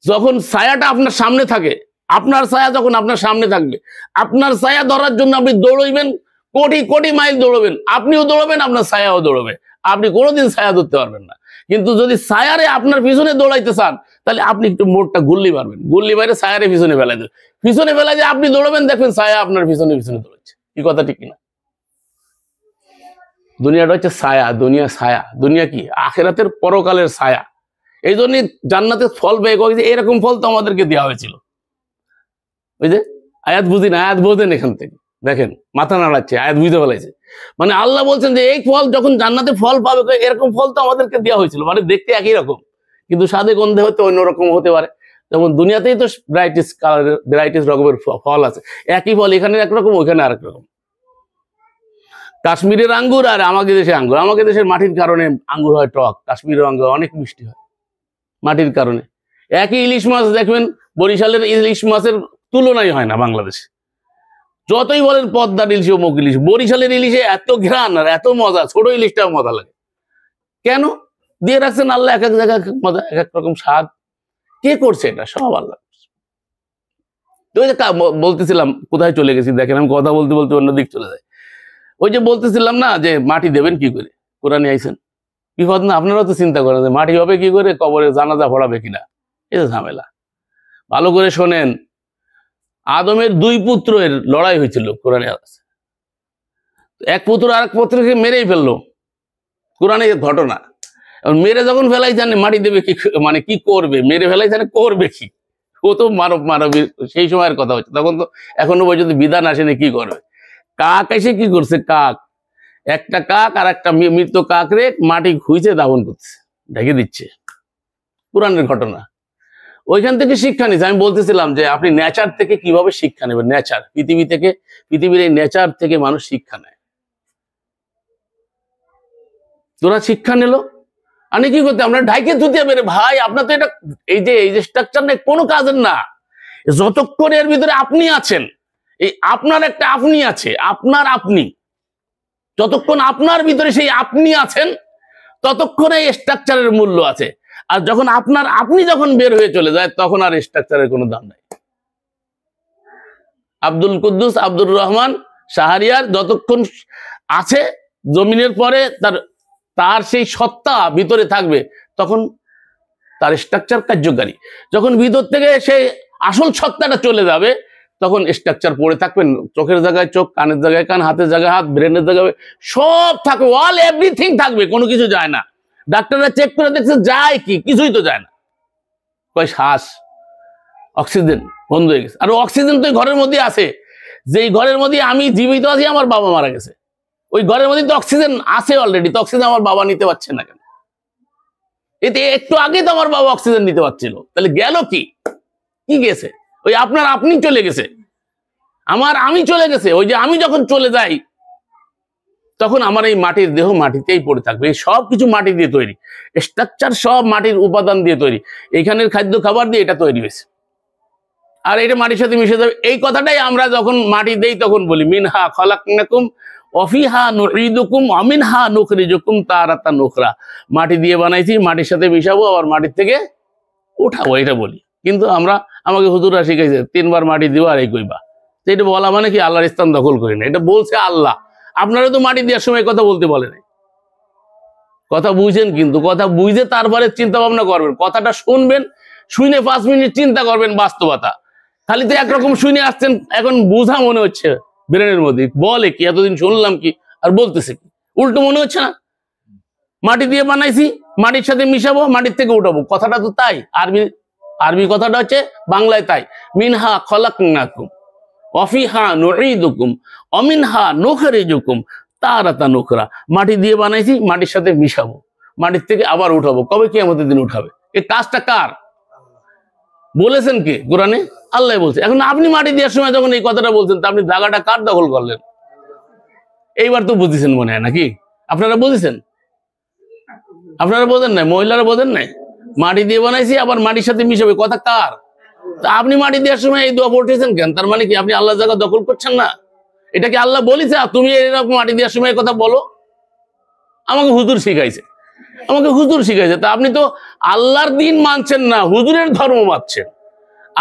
যখন ছায়াটা আপনার সামনে থাকে, আপনার ছায়া যখন আপনার সামনে থাকবে, আপনার ছায়া ধরার জন্য আপনি দৌড়ইবেন, কোটি কোটি মাইল দৌড়বেন, আপনিও দৌড়বেন, আপনার ছায়াও দৌড়বে। আপনি কোনোদিন ছায়া ধরতে পারবেন না। কিন্তু যদি ছায়ারে আপনার পিছনে দৌড়াইতে চান তাহলে আপনি একটু মোড়টা গুল্লি মারবেন, গুল্লি মারে ছায়ারে পিছনে ফেলাই দেবেন, পিছনে ফেলাই দিয়ে আপনি দৌড়বেন, দেখবেন ছায়া আপনার পিছনে পিছনে দৌড়াচ্ছে। কি কথা ঠিক কিনা? দুনিয়াটা হচ্ছে ছায়া, দুনিয়া ছায়া। দুনিয়া কি? আখিরাতের পরকালের ছায়া। এই জন্যই জান্নাতের ফল ব্যয় করে, এরকম ফল তো আমাদেরকে দেওয়া হয়েছিল। ওই যে আয়াত বুঝি না, আয়াত বোঝেন এখান থেকে, দেখেন মাথা নাড়াচ্ছে, আয়াত বুঝতে ফেলাইছে। মানে আল্লাহ বলছেন যে এই ফল যখন জান্নাতে ফল পাবে, এরকম ফল তো আমাদেরকে দেওয়া হয়েছিল। মানে দেখতে একই রকম, কিন্তু স্বাদে গন্ধে হতে অন্যরকম হতে পারে। যেমন দুনিয়াতেই তো ভ্যারাইটিস কালারের, ভ্যারাইটিস রকমের ফল আছে। একই ফল এখানে একরকম, ওইখানে আরেক রকম। কাশ্মীরের আঙ্গুর আর আমাদের দেশের আঙ্গুর, আমাদের দেশের মাটির কারণে আঙ্গুর হয় টক, কাশ্মীরের আঙ্গুর অনেক মিষ্টি হয় মাটির কারণে। একই ইলিশ মাছ দেখবেন, বরিশালের ইলিশ মাছের তুলনাই হয় না বাংলাদেশে। যতই বলেন পদ্মার ইলিশ, মুখ ইলিশ, বরিশালের ইলিশে এত ঘ্রাণ আর এত মজা, ছোট ইলিশটাও মজা লাগে। কেন দিয়ে রাখছেন আল্লাহ? এক এক জায়গায় এক এক মজা, এক এক রকম স্বাদ। কে করছে এটা? সব আল্লাহ। তো ওই যে বলতেছিলাম, কোথায় চলে গেছি দেখেন, আমি কথা বলতে বলতে অন্যদিক চলে যায়। ওই যে বলতেছিলাম না যে মাটি দেবেন কি করে, কোরআনে আইছেন। বিপদ না? আপনারাও তো চিন্তা করেন যে মাটি হবে কি করে, কবরে জানাজা পড়াবে কিনা, এই যে ঝামেলা। ভালো করে শোনেন, আদমের দুই পুত্রের লড়াই হয়েছিল, কোরআনে আছে। এক পুত্র আরেক পুত্রকে মেরেই ফেললো, কোরআনে ঘটনা। মেরে যখন ফেলাই জানে মাটি দেবে কি, মানে কি করবে, মেরে ফেলাই জানে করবে কি, ও তো মানবী সেই সময়ের কথা হচ্ছে, তখন তো এখনো পর্যন্ত বিধান আসেনি কি করবে। কাক এসে কি করছে, কাক, একটা কাক আর একটা মৃত কাক রে মাটি খুঁজে দাফন করছে, ঢেকে দিচ্ছে। কোরআনের ঘটনা। ওইখান থেকে শিক্ষা নিচ্ছে। আমি বলতেছিলাম যে আপনি নেচার থেকে কিভাবে শিক্ষা নেবেন। নেচার, পৃথিবী থেকে, পৃথিবীর এই নেচার থেকে মানুষ শিক্ষা নেয়। তোরা শিক্ষা নিল, আমি কি করতে, আমরা ঢাইকে ধুতে বেরে ভাই, আপনার তো এটা এই যে স্ট্রাকচার নেই, কোনো কাজের না। যতক্ষণ এর ভিতরে আপনি আছেন, এই আপনার একটা আপনি আছে, আপনার আপনি, যতক্ষণ আপনার ভিতরে সেই আপনি আছেন ততক্ষণ এই স্ট্রাকচারের মূল্য আছে। আর যখন আপনার আপনি যখন বের হয়ে চলে যায় তখন আর স্ট্রাকচারের কোনো দাম নাই। আব্দুল কুদ্দুস আব্দুর রহমান শাহরিয়ার যতক্ষণ আছে জমিনের পরে, তার সেই সত্তা ভিতরে থাকবে, তখন তার স্ট্রাকচার কার্যকারী। যখন ভিতর থেকে সেই আসল সত্তাটা চলে যাবে তখন স্ট্রাকচার পড়ে থাকবেন, চোখের জায়গায় চোখ, কানের জায়গায় কান, হাতের জায়গায় হাত, ব্রেনের জায়গায় সব থাকবে, অল এভরিথিং থাকবে, কোনো কিছু যায় না। ডাক্তাররা চেক করে দেখছে যায় কি, কিছুই তো যায় না। কয় শ্বাস, অক্সিজেন বন্ধ হয়ে গেছে। আর অক্সিজেন তো ঘরের মধ্যে আছে, যেই ঘরের মধ্যে আমি জীবিত আছি, আমার বাবা মারা গেছে, ওই ঘরের মধ্যে তো অক্সিজেন আছে অলরেডি, তো অক্সিজেন আমার বাবা নিতে পারছে না কেন? এতে একটু আগে তো আমার বাবা অক্সিজেন নিতে পারছিল, তাহলে গেল কি? কি গেছে? ওই আপনার আপনি চলে গেছে, আমার আমি চলে গেছে। ওই যে আমি যখন চলে যাই তখন আমার এই মাটির দেহ মাটিতেই পড়ে থাকবে। এই সব কিছু মাটি দিয়ে তৈরি, স্ট্রাকচার সব মাটির উপাদান দিয়ে তৈরি, এইখানের খাদ্য খাবার দিয়ে এটা তৈরি হয়েছে, আর এটা মাটির সাথে মিশে যাবে। এই কথাটাই আমরা যখন মাটি দেই তখন বলি মিনহা খালাকনাকুম ওয়াফিহা নুঈদুকুম ওয়া মিনহা নুখরিজুকুম তারাতান উখরা। মাটি দিয়ে বানাইছি, মাটির সাথে মিশাবো, আবার মাটির থেকে উঠাবো, এটা বলি। কিন্তু আমাকে হুজুররা শিখাইছে 3 বার মাটি দিও আর এই কইবা। এটা বলা মানে কি আল্লাহর স্থান দখল করি না, এটা বলছে আল্লাহ। আপনারা তো মাটি দেওয়ার সময় কথা বলতে বলে নাই, কথা বুঝেন, কিন্তু কথা বুঝে তারপরে চিন্তা ভাবনা করবেন, কথাটা শুনবেন, শুনে 5 মিনিট চিন্তা করবেন বাস্তবতা। খালি তো একরকম শুনে আসছেন, এখন বুঝা মনে হচ্ছে ব্রেনের মধ্যে, বলে কি এতদিন শুনলাম কি আর বলতেছে কি, উল্টো মনে হচ্ছে না? মাটি দিয়ে বানাইছি, মাটির সাথে মিশাবো, মাটির থেকে উঠাবো, কথাটা তো তাই। আরবি কথাটা হচ্ছে বাংলায় তাই। মিনহা খলাকনাকুম ওয়াফিহা নুঈদুকুম অমিনহা নুখরিজুকুম তারাতান উখরা। মাটি দিয়ে বানাইছি, মাটির সাথে মিশাবো, মাটির থেকে আবার উঠাবো। কবে কিয়ামতের দিন উঠাবে? এই কাজটা কার বলেছেন কে কোরআনে? আল্লাহ বলছে। এখন আপনি মাটি দেওয়ার সময় যখন এই কথাটা বলছেন, তা আপনি জায়গাটা কার দখল করলেন? এইবার তো বুঝেছেন মনে হয়, নাকি? আপনারা বুঝেছেন? আপনারা বোঝেন নাই? মহিলারা বোঝেন নাই? মাটি দিয়ে বানাইছি, আবার মাটির সাথে মিশাবে, কথা কার? তা আপনি মাটি দেওয়ার সময় এই দোয়া পড়তেছেন কেন? তার মানে কি আপনি আল্লাহ জায়গা দখল করছেন না? এটা কি আল্লাহ বলেছে তুমি এরকম মাটি দেওয়ার সময় কথা বলো? আমাকে হুজুর শিখাইছে, আমাকে হুজুর শিখাইছে। তা আপনি তো আল্লাহর দিন মানছেন না, হুজুরের ধর্ম মানছেন।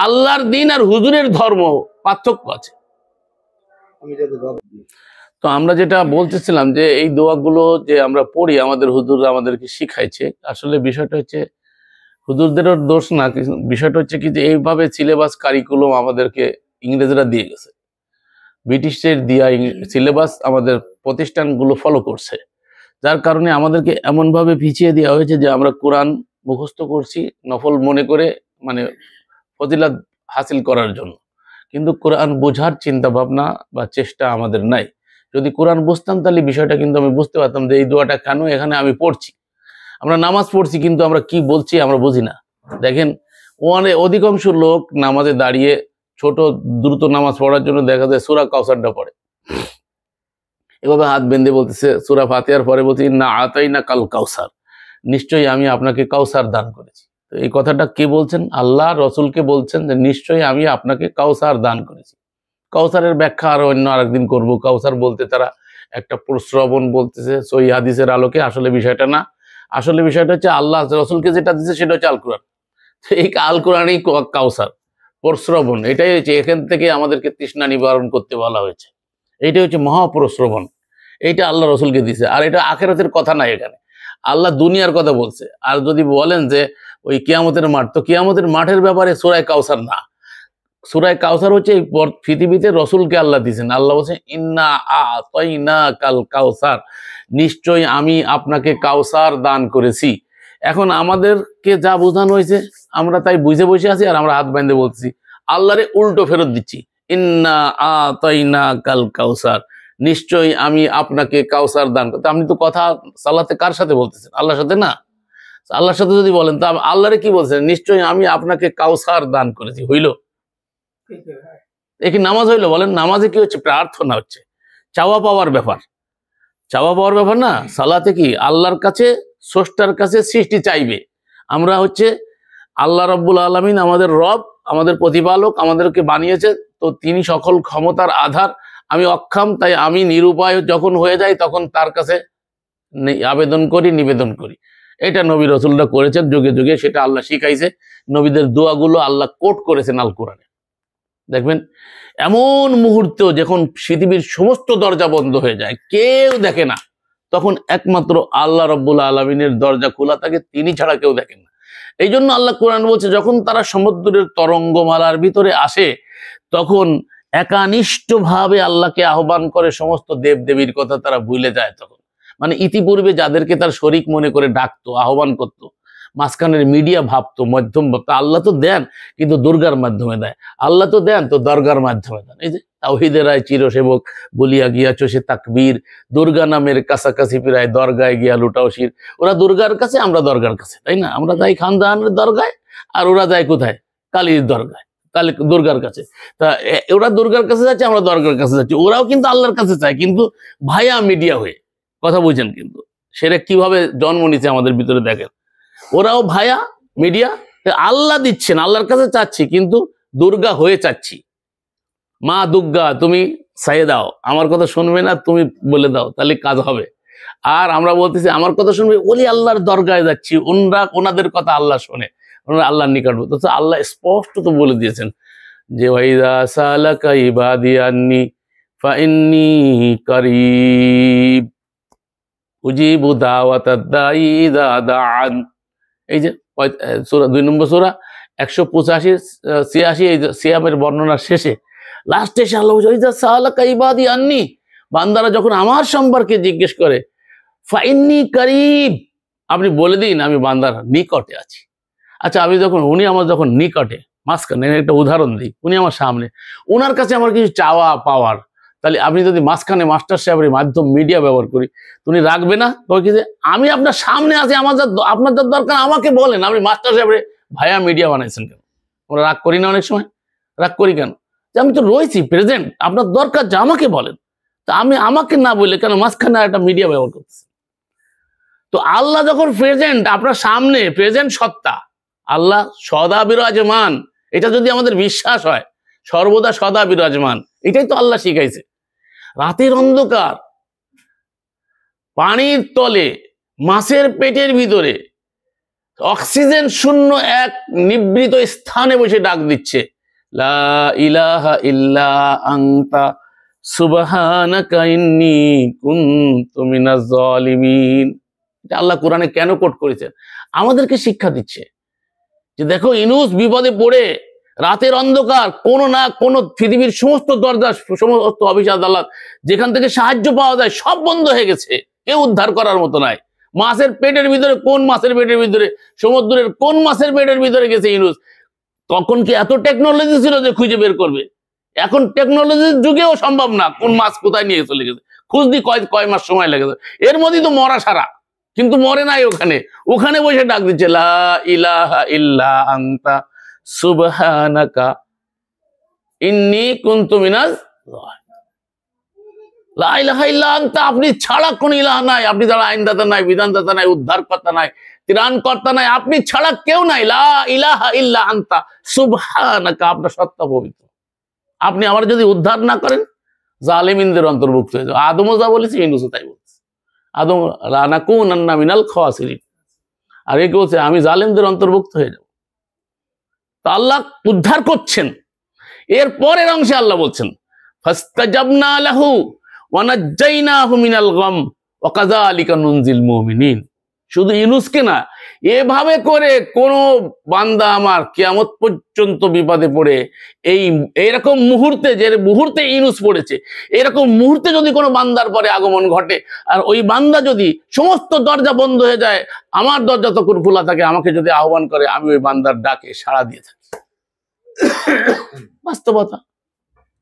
আল্লাহর দিন আর হুজুরের ধর্ম পার্থক্য আছে। তো আমরা যেটা বলতেছিলাম যে এই দোয়াগুলো যে আমরা পড়ি, আমাদের হুজুররা আমাদেরকে শিখাইছে। আসলে বিষয়টা হচ্ছে হুজুরদেরও দোষ না, বিষয়টা হচ্ছে কি যে এইভাবে সিলেবাস কারিকুলাম আমাদেরকে ইংরেজরা দিয়ে গেছে। ব্রিটিশের দিয়া সিলেবাস আমাদের প্রতিষ্ঠানগুলো ফলো করছে, যার কারণে আমাদেরকে এমনভাবে পিছিয়ে দেওয়া হয়েছে যে আমরা কোরআন মুখস্থ করছি নফল মনে করে, মানে ফজিলত হাসিল করার জন্য। কিন্তু কোরআন বোঝার চিন্তা ভাবনা বা চেষ্টা আমাদের নাই। যদি কোরআন বুঝতাম তাহলে বিষয়টা কিন্তু আমি বুঝতে পারতাম যে এই দোয়াটা কেন এখানে আমি পড়ছি। আমরা নামাজ পড়ছি কিন্তু আমরা কি বলছি আমরা বুঝি না। দেখেন অধিকাংশ লোক নামাজে দাঁড়িয়ে ছোট দ্রুত নামাজ পড়ার জন্য দেখা যায় সূরা কাউসারটা পড়ে, এভাবে হাত বেঁধে বলতেছে। সূরা ফাতিহার পরে বলছি না আতাইনা কাল কাউসার, নিশ্চয়ই আমি আপনাকে কাউসার দান করেছি। তো এই কথাটা কে বলছেন? আল্লাহ রসুলকে বলছেন যে নিশ্চয়ই আমি আপনাকে কাউসার দান করেছি। কাউসারের ব্যাখ্যা আরো অন্য আরেকদিন করব। কাউসার বলতে তারা একটা প্রশ্রবণ বলতেছে সহিহ হাদিসের আলোকে। আসলে বিষয়টা না, আসলে বিষয়টা হচ্ছে আল্লাহ রসুলকে যেটা দিচ্ছে সেটা হচ্ছে আল কোরআন। এই আল কোরআনই কাউসার, প্রশ্রবণ। এটাই হচ্ছে, এখান থেকে আমাদেরকে তৃষ্ণা নিবারণ করতে বলা হয়েছে। এইটা হচ্ছে মহাপ্রশ্রবণ, এইটা আল্লাহ রসুলকে দিছে। আর এটা আখিরাতের কথা নাই, এখানে আল্লাহ দুনিয়ার কথা বলছে। আর যদি বলেন যে ওই কিয়ামতের মাঠ, তো কিয়ামতের মাঠের ব্যাপারে সূরা কাউসার না। সূরা কাউসার হচ্ছে এই পৃথিবীতে রসুলকে আল্লাহ দিয়েছেন। আল্লাহ বলছেন ইন্না আতাইনা কাল কাউসার, নিশ্চয়ই আমি আপনাকে কাউসার দান করেছি। এখন আমাদেরকে যা বোঝানো হয়েছে আমরা তাই বুঝে বসে আছি, আর আমরা হাত বাঁধে বলছি, আল্লাহরে উল্টো ফেরত দিচ্ছি। ইন্না আতাইনা কাল কাউসার, নিশ্চয়ই আমি আপনাকে কাউসার দান করতে। আপনি তো কথা সালাতে কার সাথে বলতেছেন? আল্লাহর সাথে না। আল্লাহর সাথে যদি বলেন তা আল্লাহরে কি বলছেন? নিশ্চয়ই আমি আপনাকে কাউসার দান করেছি। হইল? কি নামাজ হইলো? বলেন নামাজে কি হচ্ছে? প্রার্থনা হচ্ছে, চাওয়া পাওয়ার ব্যাপার, চাওয়া পাওয়ার ব্যাপার না। সালাতে কি আল্লাহর কাছে, স্রষ্টার কাছে সৃষ্টি চাইবে। আমরা হচ্ছে আল্লাহ রাব্বুল আলামিন আমাদের রব, আমাদের প্রতিপালক, আমাদেরকে বানিয়েছে। তো তিনি সকল ক্ষমতার আধার। আমি অক্ষম, তাই আমি নিরুপায় যখন হয়ে যাই তখন তার কাছে আবেদন করি, নিবেদন করি। এটা নবী রাসূলরা করেছেন যুগে যুগে, সেটা আল্লাহ শিখাইছে। নবীদের দোয়াগুলো আল্লাহ কোট করেছেন আল কোরআনে। দেখবেন এমন মুহূর্তেও যখন পৃথিবীর সমস্ত দরজা বন্ধ হয়ে যায়, কেউ দেখে না, তখন একমাত্র আল্লাহ রাব্বুল আলামিনের দরজা খোলা থাকে, তিনি ছাড়া কেউ দেখেন না। এই জন্য আল্লাহ কোরআন বলছে যখন তারা সমুদ্রের তরঙ্গমালার ভিতরে আসে তখন একানিষ্ঠভাবে আল্লাহকে আহ্বান করে, সমস্ত দেব দেবীর কথা তারা ভুলে যায়। তখন মানে ইতিপূর্বে যাদেরকে তার শরীক মনে করে ডাকতো, আহ্বান করতো, মাঝখানের মিডিয়া ভাবতো, মধ্যম ভাবতো, আল্লাহ তো দেন কিন্তু দুর্গার মাধ্যমে দেয়, আল্লাহ তো দেন তো দরগার মাধ্যমে দেন। এই যে তাওহীদের রায় চিরসেবক বলিয়া গিয়াছ সে তাকবীর, দুর্গা নামের কাছাকাছি প্রায় দরগায় গিয়া লুটাও শির। ওরা দুর্গার কাছে, আমরা দরগার কাছে, তাই না? আমরা যাই খানজাহানের দরগায়, আর ওরা যায় কোথায়? কালীর দরগায়, কালী দুর্গার কাছে। তা ওরা দুর্গার কাছে যাচ্ছে, আমরা দরগার কাছে যাচ্ছি। ওরাও কিন্তু আল্লাহর কাছে চায়, কিন্তু ভাইয়া মিডিয়া হয়ে। কথা বুঝছেন? কিন্তু সেটা কিভাবে জন্ম নিচ্ছে আমাদের ভিতরে দেখেন। ওরাও ভায়া মিডিয়া, আল্লাহ দিচ্ছেন, আল্লাহর কাছে চাচ্ছি কিন্তু দুর্গা হয়ে চাচ্ছি। মা দুর্গা তুমি চাইয়ে দাও, আমার কথা শুনবে না, তুমি বলে দাও, তাহলে কাজ হবে। আর আমরা বলতেছি আমার কথা শুনবে, ওলি আল্লাহর দরগায় যাচ্ছি, ওনাদের কথা আল্লাহ শোনে, ওনারা আল্লাহর নিকট। তো আল্লাহ স্পষ্ট তো বলে দিয়েছেন যে ওয়াইদা সালাকা ইবাদি আন্নি ফাইন্নী কারীব উজিবু দাওয়াতাদ দাঈ ইযা দাআন। এই যে 2 নম্বর সূরা 185 86 এই সিয়ামের বর্ণনার শেষে লাস্টে এসে আল্লাহ বলছে ওয়াইদা সালাকা ইবাদি আন্নি, বান্দারা যখন আমার সম্পর্কে জিজ্ঞেস করে, ফাইন্নী কারীব, আপনি বলে দিন আমি বান্দার নিকটে আছি। আচ্ছা, আমি যখন উনি আমার যখন নিকটে, মাঝখানে একটা উদাহরণ দিই, উনি আমার সামনে, ওনার কাছে আমার কিছু চাওয়া পাওয়ার, তাহলে আপনি যদি মাঝখানে মাস্টার সাহেবের মাধ্যম মিডিয়া ব্যবহার করি, উনি রাখবে না? কয় কি যে আমি আপনার সামনে আছি, আপনার যা দরকার আমাকে বলেন, আপনি মাস্টার সাহেবের ভাইয়া মিডিয়া বানাইছেন কেন? আমরা রাগ করি না? অনেক সময় রাগ করি কেন? যে আমি তো রয়েছি প্রেজেন্ট, আপনার দরকার যা আমাকে বলেন। তা আমাকে না বলে কেন মাঝখানে একটা মিডিয়া ব্যবহার করতেছি? তো আল্লাহ যখন প্রেজেন্ট, আপনার সামনে প্রেজেন্ট সত্তা, আল্লাহ সদা বিরাজমান, এটা যদি আমাদের বিশ্বাস হয়, সর্বদা সদা বিরাজমান, এটাই তো আল্লাহ শিখাইছে। রাতের অন্ধকার, পানির তলে, মাছের পেটের ভিতরে, অক্সিজেন শূন্য এক নিভৃত স্থানে বসে ডাক দিচ্ছে, লা ইলাহা ইল্লা আনতা সুবহানাকা ইন্নী কুনতু মিনাজ জালিমিন। এটা আল্লাহ কোরআনে কেন কোট করেছেন? আমাদেরকে শিক্ষা দিচ্ছে যে দেখো, ইউনূস বিপদে পড়ে রাতের অন্ধকার, কোনো না কোনো পৃথিবীর সমস্ত দরজা, সমস্ত অফিস আদালত যেখান থেকে সাহায্য পাওয়া যায় সব বন্ধ হয়ে গেছে, কেউ উদ্ধার করার মতো নাই। মাছের পেটের ভিতরে, কোন মাছের পেটের ভিতরে, সমুদ্রের কোন মাছের পেটের ভিতরে গেছে ইউনূস। তখন কি এত টেকনোলজি ছিল যে খুঁজে বের করবে? এখন টেকনোলজির যুগেও সম্ভব না কোন মাছ কোথায় নিয়ে চলে গেছে, খুঁজতে কয় মাস সময় লেগেছে। এর মধ্যেই তো মরা সারা, কিন্তু মরে নাই, ওখানে বসে ডাক দিচ্ছে, লা ইলাহা ইল্লা আনতা সুবহানাকা ইন্নী কুনতু মিনাজ জালিমিন। লা ইলাহা ইল্লা আনতা, আপনি ছাড়া কোন ইলাহ নাই, আপনি ছাড়া আইনদাতা নাই, বিধানদাতা নাই, উদ্ধারকর্তা নাই, ত্রাণকর্তা নাই, আপনি ছাড়া কেউ নাই। লা ইলাহা ইল্লা আনতা সুবহানাকা, আপনার সত্তা পবিত্র। আপনি আমার যদি উদ্ধার না করেন, জালিমিনদের অন্তর্ভুক্ত হয়ে যাও। আদমও যা বলেছে, ইউনূসও তাই বলছে। আদম লানাকুনান্না মিনাল খাসিরিন, আর এ বলছে আমি জালেমদের অন্তর্ভুক্ত হয়ে যাব। তা আল্লাহ উদ্ধার করছেন। এর পরের অংশে আল্লাহ বলছেন, ফাস্তাজাবনা লাহু ওয়া নাজ্জাইনাহু মিনাল গাম ওয়া কাযালিকা নুনজিল মুমিনিন। শুধু ইউনূসকে না, এভাবে করে কোন বান্দা আমার কিয়ামত পর্যন্ত বিপদে পড়ে, এইরকম মুহূর্তে, যে মুহূর্তে ইউনূস পড়েছে, এরকম মুহূর্তে যদি কোনো বান্দার পরে আগমন ঘটে, আর ওই বান্দা যদি সমস্ত দরজা বন্ধ হয়ে যায়, আমার দরজা তখন খোলা থাকে, আমাকে যদি আহ্বান করে, আমি ওই বান্দার ডাকে সাড়া দিয়ে থাকি। বাস্তবতা।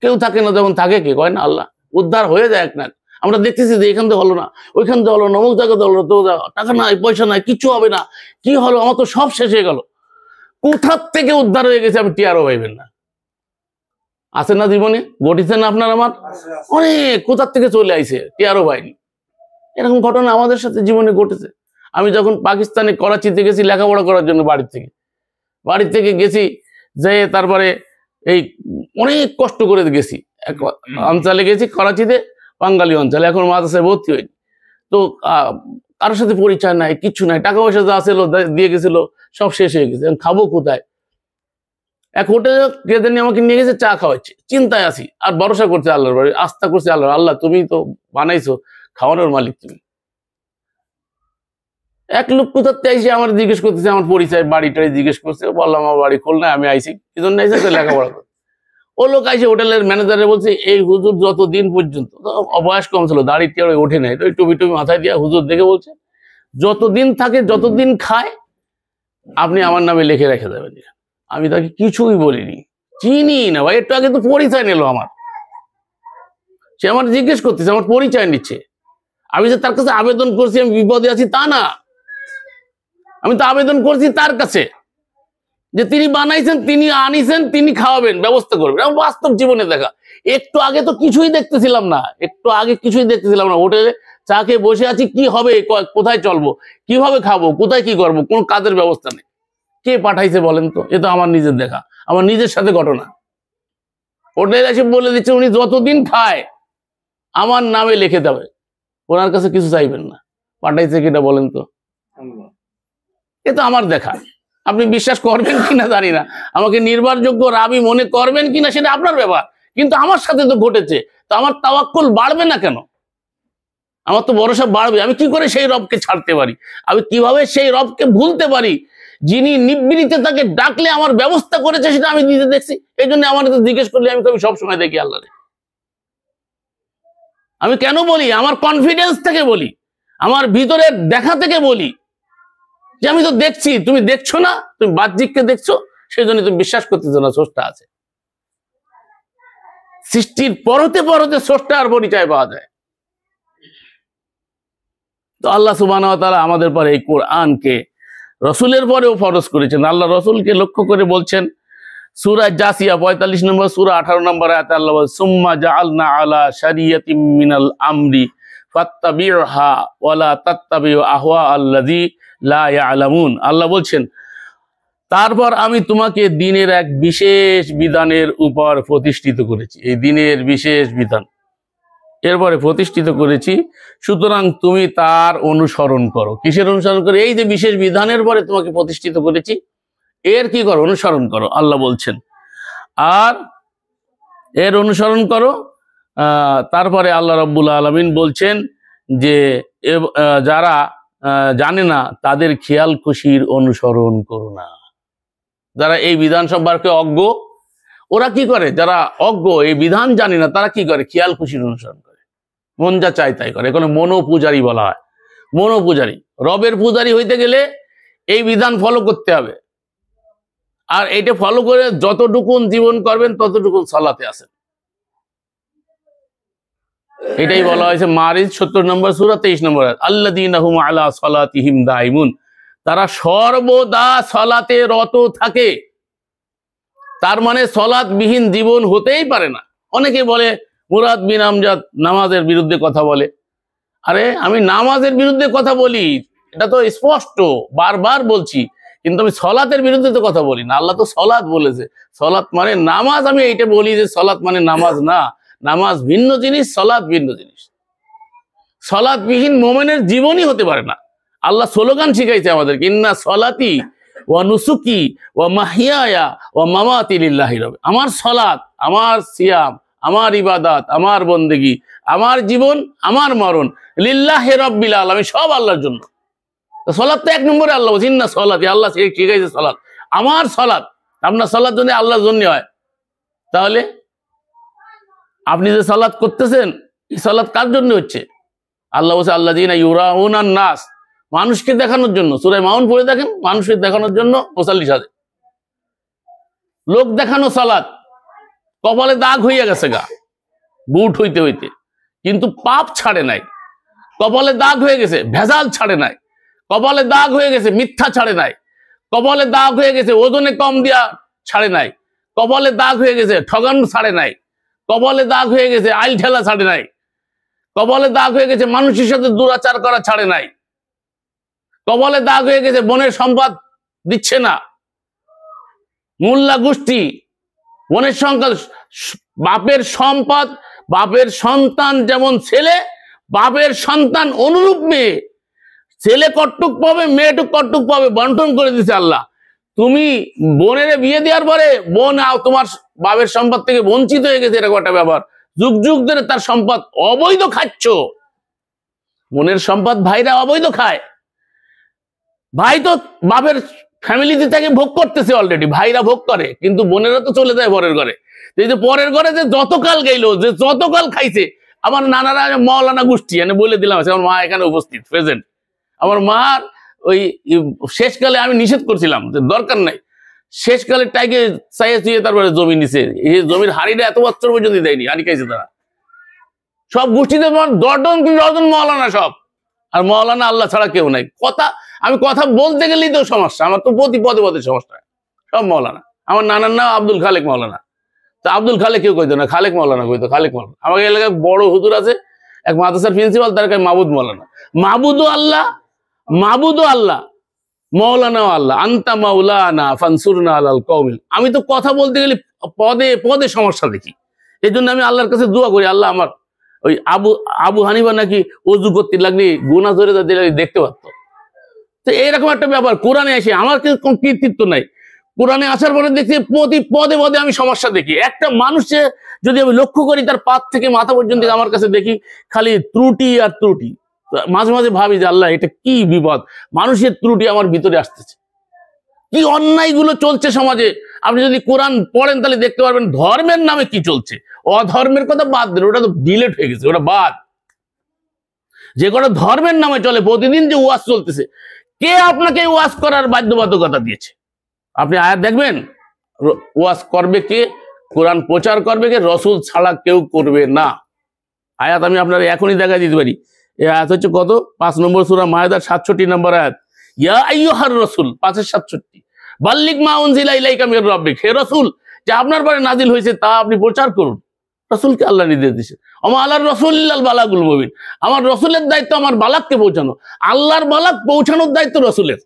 কেউ থাকে না, যখন থাকে কে কয় না আল্লাহ, উদ্ধার হয়ে যায় এক না। আমরা দেখতেছি যে এখান থেকে হলো না, ওইখান থেকে হলো না, অমুক জায়গাতে হলো, তো টাকা নাই, পয়সা নাই, কিছু হবে না, কি হলো, আমার তো সব শেষ হয়ে গেল। কোথার থেকে উদ্ধার হয়ে গেছে আপনি টিয়ারও পাইবেন না। আছে না জীবনে, ঘটেছে না আপনার আমার? অনেক কোথার থেকে চলে আইছে, টিয়ারও পাইনি। এরকম ঘটনা আমাদের সাথে জীবনে ঘটেছে। আমি যখন পাকিস্তানে করাচিতে গেছি লেখাপড়া করার জন্য, বাড়ি থেকে গেছি, যে তারপরে এই অনেক কষ্ট করে গেছি, এক অঞ্চলে গেছি করাচিতে, বাঙালি অঞ্চলে, এখন মাদ্রাসায় ভর্তি হয়নি। তো কারোর সাথে পরিচয় নাই, কিছু নাই, টাকা পয়সা যা ছিল দিয়ে গেছিল, সব শেষ হয়ে গেছে। খাবো কোথায়? এক হোটেলে গেদে নিয়ে আমাকে নিয়ে গেছে, চা খাওয়াচ্ছে, চিন্তায় আছি, আর ভরসা করছে আল্লাহর বাড়ি, আস্থা করছে আল্লাহ, আল্লাহ তুমি তো বানাইছো, খাওয়ানোর মালিক তুমি। এক লোক কোথাতে আইসে আমার জিজ্ঞেস করতেছে, আমার পরিচয়, বাড়িটাই জিজ্ঞেস করছে। বললাম আমার বাড়ি খুলনায়, আমি আইসি কি জন্য আইসি, লেখাপড়া করতে। ও লোক আইসে হোটেলের ম্যানেজারে বলছে, এই হুজুর যতদিন পর্যন্ত, বয়স কম ছিল, দাড়ি টিয়ারে ওঠে নাই, তো টুপি মাথায় দিয়া হুজুর দেখে বলছে, যতদিন থাকে, যতদিন খায়, আপনি আমার নামে লিখে রেখে দেবেন। আমি তাকে কিছুই বলিনি, চিনি না ভাই, একটু আগে তো পরিচয় নিল আমার। সে আমার জিজ্ঞেস করতেছে, আমার পরিচয় নিচ্ছে। আমি যে তার কাছে আবেদন করছি আমি বিপদে আছি তা না, আমি তো আবেদন করছি তার কাছে যে তিনি বানাইছেন, তিনি আনিছেন, তিনি খাওয়াবেন, ব্যবস্থা করবেন। আমার বাস্তব জীবনে দেখা। একটু আগে তো কিছুই দেখতেছিলাম না, হোটেলে চা খেয়ে বসে আছি, কি হবে, কোথায় চলবো, কিভাবে খাবো, কোথায় কি করবো, কোন কাজের ব্যবস্থা নেই। কে পাঠাইছে বলেন তো? এ তো আমার নিজের দেখা, আমার নিজের সাথে ঘটনা। হোটেলে এসে বলে দিচ্ছে, উনি যতদিন খায় আমার নামে লিখে দেবে, ওনার কাছে কিছু চাইবেন না। পাঠাইছে কিনা বলেন তো? এ তো আমার দেখা। আপনি বিশ্বাস করবেন কিনা জানি না, আমাকে নির্ভরযোগ্য রাবি মনে করবেন কিনা সেটা আপনার ব্যাপার, কিন্তু আমার সাথে তো ঘটেছে। তো আমার তাওয়াক্কুল বাড়বে না কেন? আমার তো ভরসা বাড়বে। আমি কি করে সেই রবকে ছাড়তে পারি? আমি কিভাবে সেই রবকে ভুলতে পারি যিনি নিবৃত্তে তাকে ডাকলে আমার ব্যবস্থা করেছে, সেটা আমি নিজে দেখছি। এই জন্য আমার জিজ্ঞেস করলে আমি সবসময় দেখি আল্লাহরে। আমি কেন বলি? আমার কনফিডেন্স থেকে বলি, আমার ভিতরের দেখা থেকে বলি। যে আমি তো দেখছি, তুমি দেখছো না, তুমি বাহ্যিককে দেখছো, সেই জন্য তুমি বিশ্বাস করতেছো না স্রষ্টা আছে। সৃষ্টির পরতে পরতে স্রষ্টার পরিচয় পাওয়া যায়। তো আল্লাহ সুবহানাহু ওয়া তাআলা আমাদের পরে এই কোরআনকে রসুলের পরেও ফরজ করেছেন। আল্লাহ রসুলকে লক্ষ্য করে বলছেন সূরা জাসিয়া 45 নম্বর সূরা 18 নম্বর আয়াতে আল্লাহ বলেন, সুম্মা জাআলনা আলা শারিয়াতিম মিনাল আমরি ফাত্তাবিউহা ওয়ালা তাত্তাবিউ আহওয়া আল্লাযী লা ইয়ালামুন। আল্লাহ বলছেন, তারপর আমি তোমাকে দিনের এক বিশেষ বিধানের উপর প্রতিষ্ঠিত করেছি। এই দিনের বিশেষ বিধান এরপরে প্রতিষ্ঠিত করেছি, সুতরাং তুমি তার অনুসরণ করো। কিসের অনুসরণ করো? এই যে বিশেষ বিধানের পরে তোমাকে প্রতিষ্ঠিত করেছি, এর কি করো? অনুসরণ করো, আল্লাহ বলছেন। আর এর অনুসরণ করো। তারপরে আল্লাহ রাব্বুল আলামিন বলছেন যে যারা জানে না তাদের খেয়াল খুশির অনুসরণ করো না। যারা এই বিধান সম্পর্কে অজ্ঞ, ওরা কি করে? যারা অজ্ঞ, এই বিধান জানে না, তারা কি করে? খেয়াল খুশির অনুসরণ করে, মন যা চায় তাই করে। এখানে মনোপূজারী বলা হয়। মনোপূজারী, রবের পূজারী হইতে গেলে এই বিধান ফলো করতে হবে। আর এইটা ফলো করে যতটুকুন জীবন করবেন ততটুকুন সালাতে আসেন। এটাই বলা হয়েছে মারিজ 70 নম্বর সূরা 23 নম্বর আয়াত, আল্লাযীনা হুম আলা সালাতিহিম দাইমুন। তারা সর্বদা সালাতে রত থাকে। তার মানে সালাতবিহীন জীবন হতেই পারে না। অনেকে বলে মুরাদ বিন আমজাদ নামাজের বিরুদ্ধে কথা বলে। আরে আমি নামাজের বিরুদ্ধে কথা বলি, এটা তো স্পষ্ট, বারবার বলছি, কিন্তু আমি সলাতের বিরুদ্ধে তো কথা বলি না। আল্লাহ তো সলাত বলেছে, সলাত মানে নামাজ। আমি এইটা বলি যে সলাত মানে নামাজ না, নামাজ ভিন্ন জিনিস, সলাত ভিন্ন জিনিস। সলাতবিহীন মোমেনের জীবনই হতে পারে না। আল্লাহ স্লোগান শিখাইছে আমাদের, ইন্না সলাতি ওয়া নুসুকি ওয়া মাহিয়ায়া ওয়া মামাতি লিল্লাহি রাব্বিল। আমার সলাত, আমার সিয়াম, আমার ইবাদত, আমার বন্দেগি, আমার জীবন, আমার মরণ লিল্লাহি রাব্বিল আলামিন, সব আল্লাহর জন্য। সলাত তো 1 নম্বরে আল্লাহ বলছেন না সলাতি, আল্লাহ শিখাইছে সলাত। আমার সলাত, আপনার সলাত যদি আল্লাহর জন্য হয়, তাহলে আপনি যে সালাত করতেছেন, এই সালাত কার জন্য হচ্ছে? আল্লাহ বলছে আল্লাযীনা ইউরাউনান নাস, মানুষকে দেখানোর জন্য। সূরা মাউন পড়ে দেখেন, মানুষকে দেখানোর জন্য মুসাল্লি সাজে। লোক দেখানো সালাত, কপালে দাগ হইয়া গেছে গা বুট হইতে হইতে, কিন্তু পাপ ছাড়ে নাই। কপালে দাগ হয়ে গেছে, ভেজাল ছাড়ে নাই। কপালে দাগ হয়ে গেছে, মিথ্যা ছাড়ে নাই। কপালে দাগ হয়ে গেছে, ওজনে কম দিয়া ছাড়ে নাই। কপালে দাগ হয়ে গেছে, ঠগানো ছাড়ে নাই। কপালে দাগ হয়ে গেছে, আইল ঠেলা ছাড়ে নাই। কপালে দাগ হয়ে গেছে, মানুষের সাথে দুরাচার করা ছাড়ে নাই। কপালে দাগ হয়ে গেছে, বোনের সম্পদ দিচ্ছে না। মোল্লা গোষ্ঠী বোনের সংখ্যা, বাপের সম্পদ, বাপের সন্তান যেমন ছেলে, বাপের সন্তান অনুরূপ মেয়ে। ছেলে কটুক পাবে, মেয়েটুক কটুক পাবে, বন্টন করে দিছে আল্লাহ। তুমি বোনের বিয়ে দেওয়ার পরে বোন তোমার বাপের সম্পদ থেকে বঞ্চিত হয়ে গেছে, এরকম একটা ব্যাপার। যুগ যুগ ধরে তার সম্পদ অবৈধ খাচ্ছ। বোনের সম্পদ ভাইরা অবৈধ খায়। ভাই তো বাপের ফ্যামিলিতে থেকে ভোগ করতেছে অলরেডি, ভাইরা ভোগ করে, কিন্তু বোনেরা তো চলে যায় পরের ঘরে। এই যে পরের ঘরে যে যতকাল গেল, যে যতকাল খাইছে, আমার নানারা মাওলানা গোষ্ঠী, এনে বলে দিলাম, আমার মা এখানে উপস্থিত প্রেজেন্ট। আমার মার ওই শেষকালে আমি নিষেধ করছিলাম যে দরকার নাই, শেষকালে টাইকে চাইয়ে চুয়ে তারপরে জমি নিছে। এই জমির হাড়িটা এত বছর পর্যন্ত দেয়নি, হাড়ি খাইছে তারা। সব গোষ্ঠীতে দর্জন মাওলানা সব, আর মাওলানা আল্লাহ ছাড়া কেউ নাই। আমি কথা বলতে গেলেই তো সমস্যা, আমার তো প্রতি পদে পদে সমস্যা। সব মাওলানা। আমার নানার নাম আব্দুল খালেক মাওলানা, তা আব্দুল খালেক কেউ কইতো না, খালেক মাওলানা কইতো, খালেক মাওলানা। আমাকে এলাকায় বড় হুজুর আছে, এক মাদ্রাসার প্রিন্সিপাল, তার কাছে মাহবুদ মাওলানা। মাহবুদও আল্লাহ, মাহবুদও আল্লাহ, মাওলানাও আল্লাহ। আনতা মাওলানা ফানসুরনা আলাল কওমিল। আমি তো কথা বলতে গেলে পদে পদে সমস্যা দেখি, এই জন্য আমি আল্লাহর কাছে দোয়া করি, আল্লাহ আমার ওই আবু হানিফা নাকি ওযু করতে লাগলে গুনাহ ধরে দেখতে পারতো। তো এইরকম একটা ব্যাপার। কোরআনে এসে আমার কোনো কৃতিত্ব নাই, কোরআনে আসার পরে দেখছি প্রতি পদে পদে আমি সমস্যা দেখি। একটা মানুষে যদি আমি লক্ষ্য করি, তার পাত থেকে মাথা পর্যন্ত আমার কাছে দেখি খালি ত্রুটি আর ত্রুটি। মাঝে মাঝে ভাবি যে আল্লাহ, এটা কি বিপদ, মানুষের ত্রুটি আমার ভিতরে আসতেছে, কি অন্যায়গুলো চলছে সমাজে। আপনি যদি কোরআন পড়েন তাহলে দেখতে পারবেন ধর্মের নামে কি চলছে। অধর্মের কথা বাদ দেন, ওটা তো ডিলেট হয়ে গেছে, ওটা বাদ। যে কোনো ধর্মের নামে চলে, প্রতিদিন যে ওয়াজ চলতেছে, কে আপনাকে ওয়াজ করার বাধ্যবাধকতা দিয়েছে? আপনি আয়াত দেখবেন, ওয়াজ করবে কে, কোরআন প্রচার করবে কে, রসুল ছাড়া কেউ করবে না। আয়াত আমি আপনার এখনই দেখা দিতে পারি। এই আয়াত হচ্ছে কত? 5 নম্বর সূরা মায়েদার 67 নম্বর আয়াত। ইয়া আইয়ুহার রাসূল, 5-67, বাল্লিগ মা উনজিলা ইলাইকা মির রাব্বিক, হে রাসূল, যে আপনার পরে নাজিল হয়েছে তা আপনি প্রচার করুন। রাসূলকে আল্লাহ নির্দেশ দিয়েছে, ওমা আলার রাসূল ইল্লাল বালাগুল মুবিন, আমার রাসূলের দায়িত্ব আমার বালাগকে পৌঁছানো। আল্লাহর বালাগ পৌঁছানোর দায়িত্ব রাসূলের।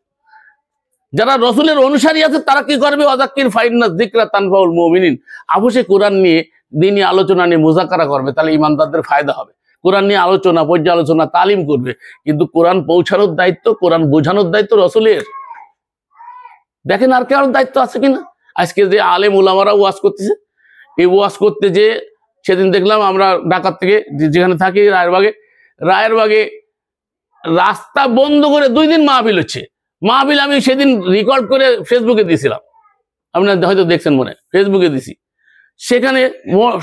যারা রসুলের অনুসারী আছে তারা কি করবে? ওয়াজাক্কির ফাইন্নাস যিকরা তানফাউল মুমিনিন, অবশ্যই কোরআন নিয়ে দিনী আলোচনা নিয়ে মুযাকারা করবে, তাহলে ইমানদারদের ফায়দা হবে। কোরআন নিয়ে আলোচনা, পর্যালোচনা, তালিম করবে, কিন্তু কোরআন পৌঁছানোর দায়িত্ব, কোরআন বোঝানোর দায়িত্ব রসুলের। দেখেন আর কারোর দায়িত্ব আছে কিনা। আজকে যে আলেম উলামারা ওয়াজ করতেছে, এই ওয়াজ করতে যে সেদিন দেখলাম আমরা ঢাকা থেকে যেখানে থাকি রায়েরবাগে রাস্তা বন্ধ করে 2 দিন মাহফিল হচ্ছে। মাহফিল আমি সেদিন রেকর্ড করে ফেসবুকে দিয়েছিলাম, আপনারা হয়তো দেখছেন মনে, ফেসবুকে দিছি। সেখানে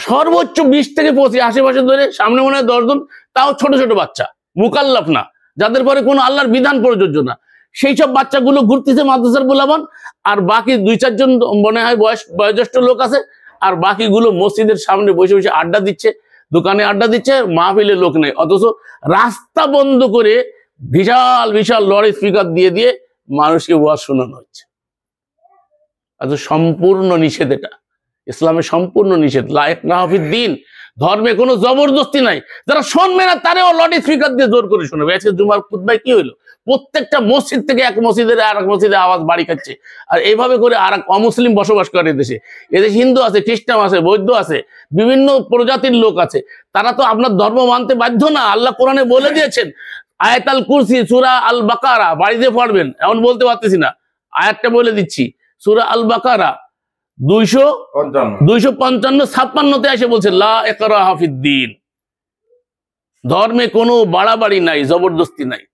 সর্বোচ্চ 20 থেকে 25 আশেপাশে ধরে, সামনে মনে হয় 10 জন, তাও ছোট ছোট বাচ্চা, মুকাল্লাফ না, যাদের পরে কোনো আল্লাহর বিধান প্রযোজ্য না, সেই সব বাচ্চাগুলো ঘুরতেছে মাদ্রাসার পোলাপান। আর বাকি 2-4 জন মনে হয় বয়োজ্যেষ্ঠ লোক আছে, আর বাকিগুলো মসজিদের সামনে বসে বসে আড্ডা দিচ্ছে, দোকানে আড্ডা দিচ্ছে, মাহফিলে লোক নেই। অথচ রাস্তা বন্ধ করে বিশাল বিশাল লরি স্পিকার দিয়ে দিয়ে মানুষকে ওয়াজ শোনানো হচ্ছে। আচ্ছা, সম্পূর্ণ নিষেধ এটা, ইসলামের সম্পূর্ণ নিষেধ। লা ইকরাহা ফিদ্দীন, ধর্মে কোনো জবরদস্তি নাই। যারা শুনবে না তারাও লরি স্পিকার দিয়ে জোর করে শোনাবে। আজকে জুমার খুতবায় কি হইলো? প্রত্যেকটা মসজিদ থেকে এক মসজিদের আর এক মসজিদে আওয়াজ বাড়ি খাচ্ছে। আর এইভাবে করে আর এক অমুসলিম বসবাস করে এদেশে। এদেশে হিন্দু আছে, খ্রিস্টান আছে, বৌদ্ধ আছে, বিভিন্ন প্রজাতির লোক আছে। তারা তো আপনার ধর্ম মানতে বাধ্য না। আল্লাহ কোরআনে বলে দিয়েছেন, আয়াতুল কুরসি, সূরা আল বাকারা বাড়িতে পড়বেন, এমন বলতে পারতেছি না, আয়াতটা বলে দিচ্ছি। সূরা আল বাকারা 255-56 এসে বলছে লা ইকরাহা ফিদ্দীন, ধর্মে কোনো বাড়াবাড়ি নাই, জবরদস্তি নাই।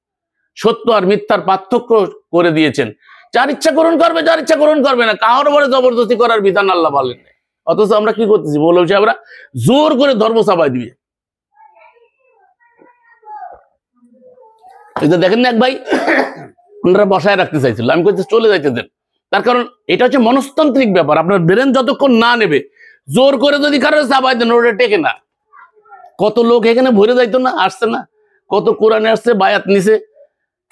সত্য আর মিথ্যার পার্থক্য করে দিয়েছেন। যার ইচ্ছা গ্রহণ করবে, যার ইচ্ছা গ্রহণ করবে না, কারোর উপরে জবরদস্তি করার বিধান আল্লাহ বলেন না। অথচ আমরা কি করতেছি? মৌলভী সাহেবরা জোর করে ধর্ম চাপাই দিবে। এটা দেখেন না, এক ভাই ওনারা বসায় রাখতে চাইছিল, আমি কইতে চলে যাইতে দেন। তার কারণ এটা হচ্ছে মনস্তান্ত্রিক ব্যাপার। আপনার ব্রেন যতক্ষণ না নেবে, জোর করে যদি কারোর চাপাই দেন, ওটা টেকে না। কত লোক এখানে ভরে যাইতো না, আসছে না, কত কোরআনে আসছে, বায়াত নিছে,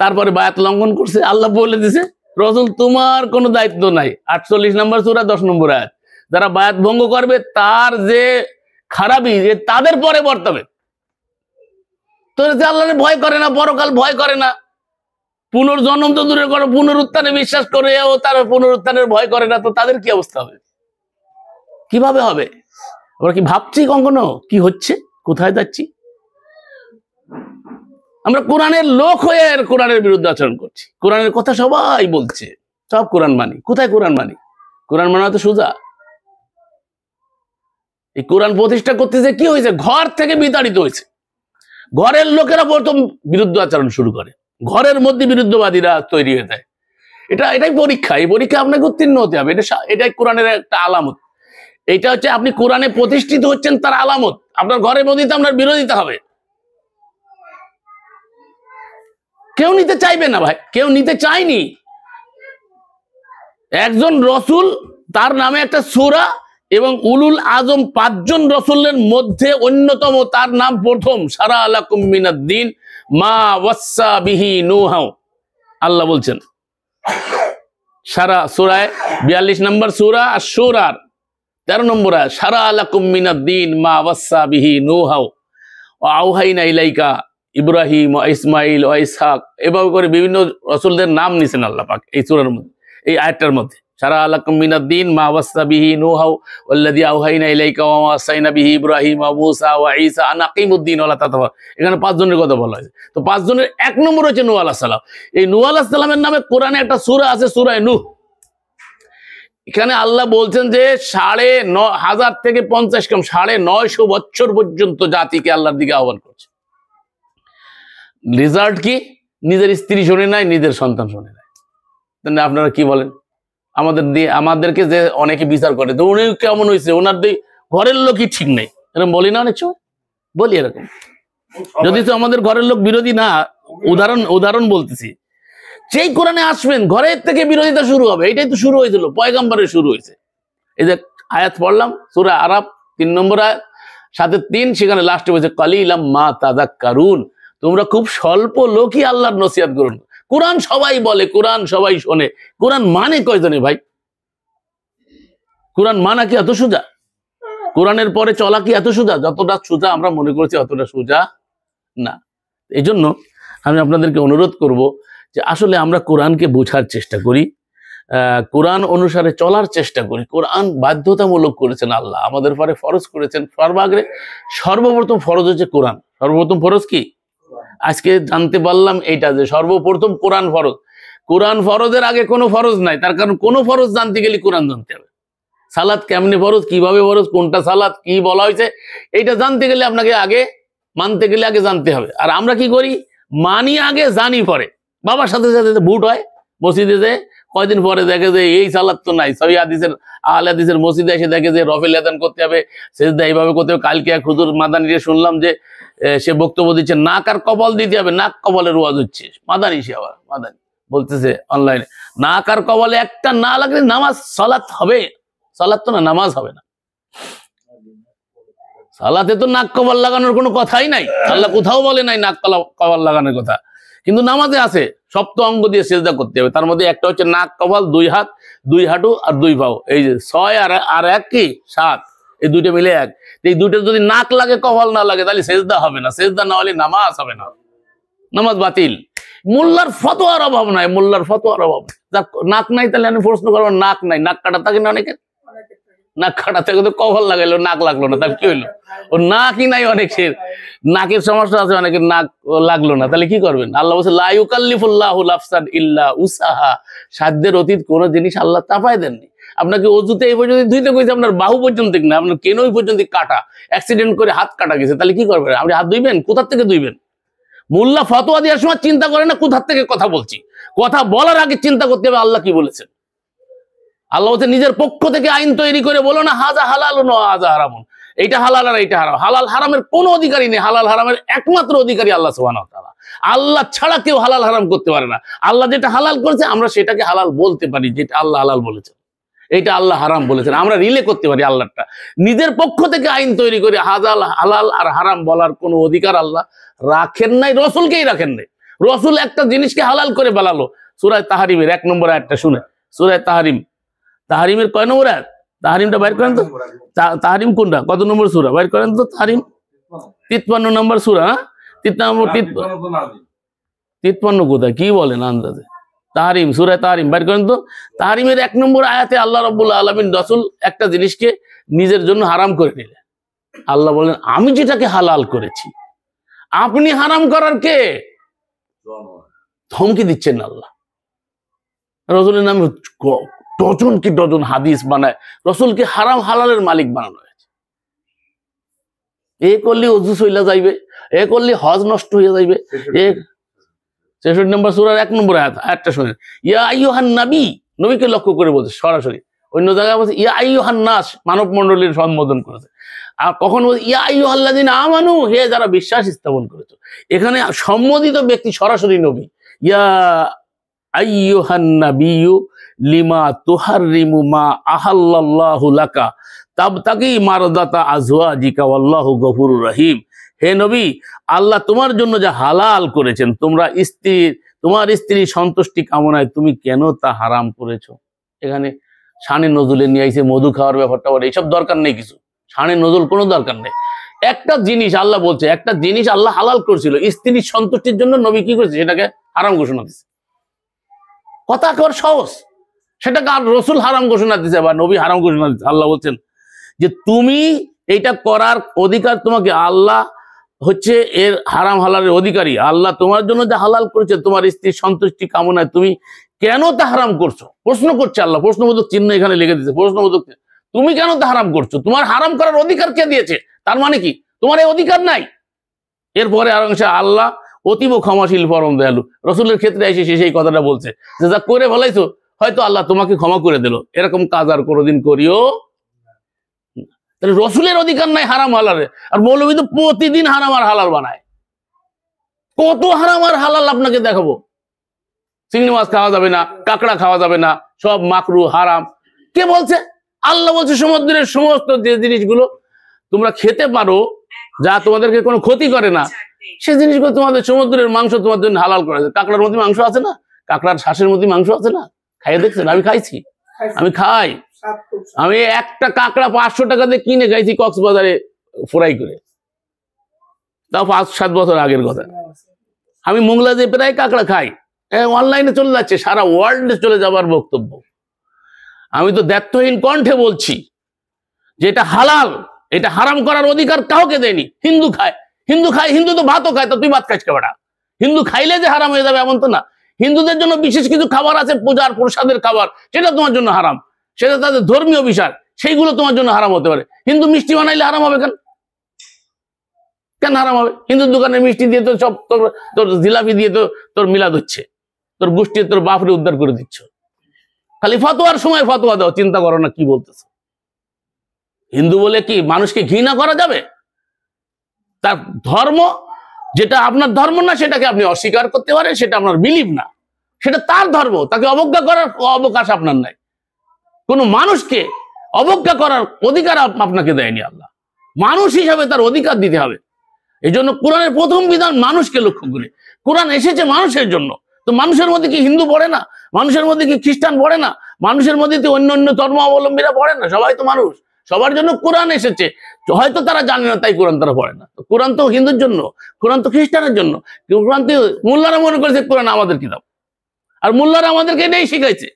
তারপরে বায়াত লঙ্ঘন করছে। আল্লাহ বলে দিছে, রসুল তোমার কোনো দায়িত্ব নাই। 48 নম্বর সূরা 10 নম্বর আয়াত। যারা বায়াত ভঙ্গ করবে তার যে খারাপই, যে তাদের পরে বর্তাবে। তো আল্লাহরে ভয় করে না, পরকাল ভয় করে না, পুনর্জন্ম তো দূরে করো, পুনরুত্থানে বিশ্বাস করে ও তার পুনরুত্থানের ভয় করে না, তো তাদের কি অবস্থা হবে? কিভাবে হবে? আমরা কি ভাবছি কখনো কি হচ্ছে, কোথায় যাচ্ছি? আমরা কোরআনের লোক হয়ে কোরআনের বিরুদ্ধে আচরণ করছি। কোরআনের কথা সবাই বলছে, সব কোরআন মানি। কোথায় কোরআন মানি? কোরআন মানা তো সোজা। এই কোরআন প্রতিষ্ঠা করতেছে কি হয়েছে? ঘর থেকে বিতাড়িত হয়েছে। ঘরের লোকেরা প্রথম বিরুদ্ধ আচরণ শুরু করে, ঘরের মধ্যে বিরুদ্ধবাদীরা তৈরি হয়ে যায়। এটাই পরীক্ষা। এই পরীক্ষা আপনাকে উত্তীর্ণ হতে হবে। এটাই কোরআনের একটা আলামত। এটা হচ্ছে আপনি কোরআনে প্রতিষ্ঠিত হচ্ছেন তার আলামত। আপনার ঘরের মধ্যে তো আপনার বিরোধিতা হবে। কেউ নিতে চাইবে না ভাই, কেউ নিতে চায়নি। একজন রসুল, তার নামে একটা সূরা, এবং উলুল আজম 5 জন রসুলের মধ্যে অন্যতম, তার নাম প্রথম, শারা লাকুম মিনাদ-দ্বীন মা ওয়াসসা বিহি নূহা। আল্লাহ বলছেন সারা সূরায় 42 নম্বর সূরা আশ-শূরার 13 নম্বর আয়াত, শারা লাকুম মিনাদ-দ্বীন মা ওয়াসসা বিহি নূহা ওয়া আওহাইনা ইলাইকা ইব্রাহিম ওয়া ইসমাঈল ওয়া ইসহাক। এভাবে করে বিভিন্ন রাসূলদের নাম নিছেন আল্লাহ পাক এই সূরার মধ্যে, এই আয়াতটার মধ্যে। শারা লাকুম মিনাদ-দ্বীন মা ওয়াসসা বিহি নূহা ওয়াল্লাযী আওহাইনা ইলাইকা ওয়া ওয়াসাইনা বিহি ইব্রাহিম ওয়া মূসা ওয়া ঈসা আন আকিমুদ-দ্বীন ওয়া লা তাতাফাররাকু। এখানে 5 জনের কথা বলা হয়েছে। তো 5 জনের 1 নম্বর হচ্ছে নূহ আলাইহিস সালাম। এই নূহ আলাইহিস সালামের নামে কোরআনে একটা সূরা আছে, সূরা নূহ। এখানে আল্লাহ বলছেন যে 9,500 থেকে 50 কম 950 বছর পর্যন্ত জাতিকে আল্লাহর দিকে আহ্বান করছে। রেজাল্ট কি? নিজের স্ত্রী শোনে নাই, নিজের সন্তান শোনে নাই। আপনারা কি বলেন? আমাদেরকে যে অনেকে বিচার করে, তো উনি কেমন হয়েছে, ওনার ঘরের লোকই ঠিক নেই, এরকম বলি না অনেক সময়, বলি এরকম। যদি তো আমাদের ঘরের লোক বিরোধী না, উদাহরণ বলতেছি। সেই কোরআনে আসবেন, ঘরের থেকে বিরোধিতা শুরু হবে। এটাই তো শুরু হয়েছিল, পয়গাম্বরের শুরু হয়েছে। এই যে আয়াত পড়লাম সূরা আরাফ 3 নম্বর আয়াত, সাথে 3, সেখানে লাস্টে বলছে কালিলাম মা তাযাক্কারুন, তোমরা খুব স্বল্প লোকই আল্লাহর নসিহত করুন। কোরআন সবাই বলে, কোরআন সবাই শোনে, কোরআন মানে কয়জনে ভাই? কোরআন মানা কি এত সোজা? কোরআনের পরে চলা কি এত সোজা? যতটা সোজা আমরা মনে করছি অতটা সোজা না। এই জন্য আমি আপনাদেরকে অনুরোধ করব যে আসলে আমরা কোরআনকে বোঝার চেষ্টা করি, কোরআন অনুসারে চলার চেষ্টা করি। কোরআন বাধ্যতামূলক করেছেন আল্লাহ, আমাদের পরে ফরজ করেছেন। সর্বাগ্রে সর্বপ্রথম ফরজ হচ্ছে কোরআন। সর্বপ্রথম ফরজ কি? আজকে জানতে পারলাম এইটা, যে সর্বপ্রথম কোরআন ফরজ। কোরআন ফরজের আগে কোনো ফরজ নাই, তার কারণ কোনো ফরজ জানতে গেলে কোরআন জানতে হবে। সালাত কেমনে ফরজ, কিভাবে ফরজ, কোনটা সালাত, কি বলা হয়েছে, এইটা জানতে গেলে আপনাকে আগে, মানতে গেলে আগে জানতে হবে। আর আমরা কি করি? মানি আগে, জানি পরে। বাবার সাথে সাথে ভুট হয়, মসজিদে যে কয়দিন পরে দেখে যে এই সালাত তো নাই, সহি হাদিসের আহলে হাদিসের মসজিদে এসে দেখে যে রফেল আযান করতে হবে, সেজদা এইভাবে করতে হবে। কালকে এক হুজুর মাদানিরে শুনলাম যে সে বক্তব্য দিচ্ছে নাক আর কপাল দিতে হবে, নাক কপালের ওয়াজ হচ্ছে। মাদানি, সে আবার মাদানি বলতেছে অনলাইনে, নাক আর কপালে একটা না লাগলে নামাজ সালাত হবে, সালাত তো না, নামাজ হবে না। সালাতে তো নাক কপাল লাগানোর কোনো কথাই নাই, আল্লাহ কোথাও বলে নাই নাক কপাল লাগানোর কথা, কিন্তু নামাজে আছে সপ্ত অঙ্গ দিয়ে সেজদা করতে হবে। তার মধ্যে একটা হচ্ছে নাক, কপাল, 2 হাত, 2 হাঁটু আর 2 পাও। এই যে 6 আর 1 কি 7, এই দুইটা মিলে 1। এই দুইটা যদি নাক লাগে কপাল না লাগে তাহলে সেজদা হবে না, সেজদা না হলে নামাজ হবে না, নামাজ বাতিল। মোল্লার ফতোয়ার অভাব নাই, মোল্লার ফতোয়ার অভাব। যার নাক নাই তাহলে আমি প্রশ্ন করবো, নাক নাই, নাক কাটা থাকে না অনেকের, নাক কাটা থেকে তো কপাল লাগাইলো, নাক লাগলো না, তাহলে কি হইলো? ও নাকই নাই অনেকের, নাকের সমস্যা আছে অনেকের, নাক লাগলো না, তাহলে কি করবেন? আল্লাহ বলছে লা ইউকাল্লিফুল্লাহু নাফসান ইল্লা উসাহা, সাধ্যের অতীত কোন জিনিস আল্লাহ চাপায় দেননি। আপনাকে অজুতে এই পর্যন্ত ধুইতে কইছে, আপনার বাহু পর্যন্ত না, আপনার কেন ওই পর্যন্ত কাটা, অ্যাক্সিডেন্ট করে হাত কাটা গেছে, তাহলে কি করবেন? আপনি হাত ধুইবেন? কোথার থেকে ধুইবেন? মোল্লা ফতোয়া দেওয়ার সময় চিন্তা করে না কোথার থেকে কথা বলছি, কথা বলার আগে চিন্তা করতে হবে আল্লাহ কি বলেছেন। আল্লাহ বলছে নিজের পক্ষ থেকে আইন তৈরি করে বলো না হাজা হালালুন ওয়া হাজা হারামুন, এইটা হালাল আর এইটা হারাম। হালাল হারামের কোনো অধিকারী নেই, হালাল হারামের একমাত্র অধিকারী আল্লাহ সুবহানাহু ওয়া তাআলা। আল্লাহ ছাড়া কেউ হালাল হারাম করতে পারে না। আল্লাহ যেটা হালাল করেছে আমরা সেটাকে হালাল বলতে পারি, যেটা আল্লাহ হালাল বলেছেন এইটা আল্লাহ হারাম বলেছেন, আমরা রিলে করতে পারি। আল্লাহটা নিজের পক্ষ থেকে আইন তৈরি করে হাজাল হালাল আর হারাম বলার কোনো অধিকার আল্লাহ রাখেন নাই, রসুলকেই রাখেন নাই। রসুল একটা জিনিসকে হালাল করে বেলালো। সূরা তাহরিমের 1 নম্বর আয়াতটা শুনে, সূরা তাহরিমের কয় নম্বর আয়াত? তাহরিমটা বাইর করেন তো, তাহরিম কোনটা, কত নম্বর সূরা বাইর করেন তো? তাহরিম 53 নম্বর সূরা, 53 কোথায়, কি বলেন আন্দাজে? তাহরিম, সূরা তাহরিম বাইর করেন তো। তাহরিমের 1 নম্বর আয়াতে আল্লাহ রাব্বুল আলামিন রাসূল একটা জিনিসকে নিজের জন্য হারাম করে নিলেন। আল্লাহ বলেন আমি যেটাকে হালাল করেছি আপনি হারাম করার কে? ধমকি দিচ্ছেন আল্লাহ। রাসূলের নামে ডজন কি ডজন হাদিস বানায় রাসূলকে হারাম হালালের মালিক বানানো হয়েছে। এ করলে ওযু চইলা যাইবে, এ করলে হজ নষ্ট হয়ে যাইবে। 66 নম্বর সূরার 1 নম্বর আয়াতটা শুনেন, ইয়া আইয়ুহান নবী, নবীকে লক্ষ্য করে বলছে সরাসরি। অন্য জায়গায় বলছে ইয়া আইয়ুহান নাস, মানব মণ্ডলীর সম্বোধন করেছে। আর কখন বলছে ইয়া আইয়ুহাল্লাযিনা আমানু, হে যারা বিশ্বাস স্থাপন করেছে। এখানে সম্বোধিত ব্যক্তি সরাসরি নবী। ইয়া আইয়ুহান নাবিয়্যু লিমা তুহাররিমু মা আহাল্লাল্লাহু লাকা তাবতাগি মারদাতা আজওয়াজিকা ওয়াল্লাহু গফুরুর রহিম। হে নবী, আল্লাহ তোমার জন্য যা হালাল করেছেন, তোমার স্ত্রী সন্তুষ্টি কামনায় তুমি কেন তা হারাম করেছো? এখানে শানে নজুলে নিয়ে আইছে মধু খাওয়ার ব্যাপারটা, এইসব দরকার নেই কিছু, শানে নজুল কোনো দরকার নেই। একটা জিনিস আল্লাহ বলছে, একটা জিনিস আল্লাহ হালাল করেছিল, স্ত্রীর সন্তুষ্টির জন্য নবী কি করেছে? সেটাকে হারাম ঘোষণা দিচ্ছে। কথা কর সহজ, সেটাকে আর রসুল হারাম ঘোষণা দিচ্ছে বা নবী হারাম ঘোষণা দিচ্ছে। আল্লাহ বলছেন যে তুমি এইটা করার অধিকার তোমাকে, আল্লাহ হচ্ছে এর হারাম হালালের অধিকারী। আল্লাহ তোমার জন্য যা হালাল করেছে তোমার স্ত্রীর সন্তুষ্টি কামনায় তুমি কেন তা হারাম করছো? প্রশ্ন করছে আল্লাহ, প্রশ্নবোধক চিহ্ন এখানে লিখে দিচ্ছে, প্রশ্নবোধক। তুমি কেন তা হারাম করছো? তোমার হারাম করার অধিকার কে দিয়েছে? তার মানে কি তোমার এই অধিকার নাই? এরপরে আর অংশে আল্লাহ অতীব ক্ষমাশীল পরম দয়ালু। রসুলের ক্ষেত্রে এসে সেই কথাটা বলছে যে যা করে ফেলাইছো হয়তো আল্লাহ তোমাকে ক্ষমা করে দিল, এরকম কাজ আর কোনোদিন করিও। তাহলে রসুলের অধিকার নাই হারাম হালালে, আর মৌলবী তো প্রতিদিন হারাম আর হালাল বানায়। কত হারাম আর হালাল আপনাকে দেখাবো? চিংড়ি মাছ খাওয়া যাবে না, কাঁকড়া খাওয়া যাবে না, সব মাকরু হারাম। কে বলছে? আল্লাহ বলছে সমুদ্রের সমস্ত যে জিনিসগুলো তোমরা খেতে পারো, যা তোমাদেরকে কোনো ক্ষতি করে না, সেই জিনিসগুলো তোমাদের, সমুদ্রের মাংস তোমার জন্য হালাল করা আছে। কাঁকড়ার মধ্যে মাংস আছে না, কাঁকড়ার শ্বাসের মধ্যে মাংস আছে না, খাইয়ে দেখছেন? আমি খাইছি, আমি খাই। আমি একটা কাঁকড়া 500 টাকা দিয়ে কিনে খাইছি কক্সবাজারে ফ্রাই করে, তাও 5-7 বছর আগের কথা। আমি মোংলা দিয়ে প্রায় কাঁকড়া খাই, অনলাইনে চলে যাচ্ছে, সারা ওয়ার্ল্ডে চলে যাবার বক্তব্য। আমি তো দ্ব্যর্থহীন কণ্ঠে বলছি যে এটা হালাল, এটা হারাম করার অধিকার কাউকে দেয়নি। হিন্দু খায়, হিন্দু তো ভাতও খায়, তো তুই ভাত খাইস কেবাটা? হিন্দু খাইলে যে হারাম হয়ে যাবে এমন তো না। হিন্দুদের জন্য বিশেষ কিছু খাবার আছে, পূজার প্রসাদের খাবার, সেটা তোমার জন্য হারাম, সেটা তাদের ধর্মীয় বিষয়, সেইগুলো তোমার জন্য হারাম হতে পারে। হিন্দু মিষ্টি বানাইলে হারাম হবে কেন? কেন হারাম হবে? হিন্দুর দোকানে মিষ্টি দিয়ে তো সব তোর জিলাপি দিয়ে তো তোর মিলাদ হচ্ছে, তোর গোষ্ঠী তোর বাপরে উদ্ধার করে দিচ্ছ। খালি ফতোয়ার সময় ফতোয়া দাও, চিন্তা করো না কি বলতেছ। হিন্দু বলে কি মানুষকে ঘৃণা করা যাবে? তার ধর্ম যেটা আপনার ধর্ম না, সেটাকে আপনি অস্বীকার করতে পারেন, সেটা আপনার বিলিভ না, সেটা তার ধর্ম, তাকে অবজ্ঞা করার অবকাশ আপনার নাই। কোনো মানুষকে অবজ্ঞা করার অধিকার আপনাকে দেয়নি আল্লাহ। মানুষ হিসাবে তার অধিকার দিতে হবে। এই জন্য কোরআনের প্রথম বিধান মানুষকে লক্ষ্য করে। কোরআন এসেছে মানুষের জন্য, তো মানুষের মধ্যে কি হিন্দু পড়ে না? মানুষের মধ্যে কি খ্রিস্টান পড়ে না? মানুষের মধ্যে তো অন্য অন্য ধর্মাবলম্বীরা পড়ে না? সবাই তো মানুষ, সবার জন্য কোরআন এসেছে। হয়তো তারা জানে না, তাই কোরআন তারা পড়ে না। কোরআন তো হিন্দুর জন্য, কোরআন তো খ্রিস্টানের জন্য। কোরআন তো মোল্লারা মনে করেছে কোরআন আমাদের কিতাব, আর মোল্লারা আমাদেরকে এটাই শিখাইছে।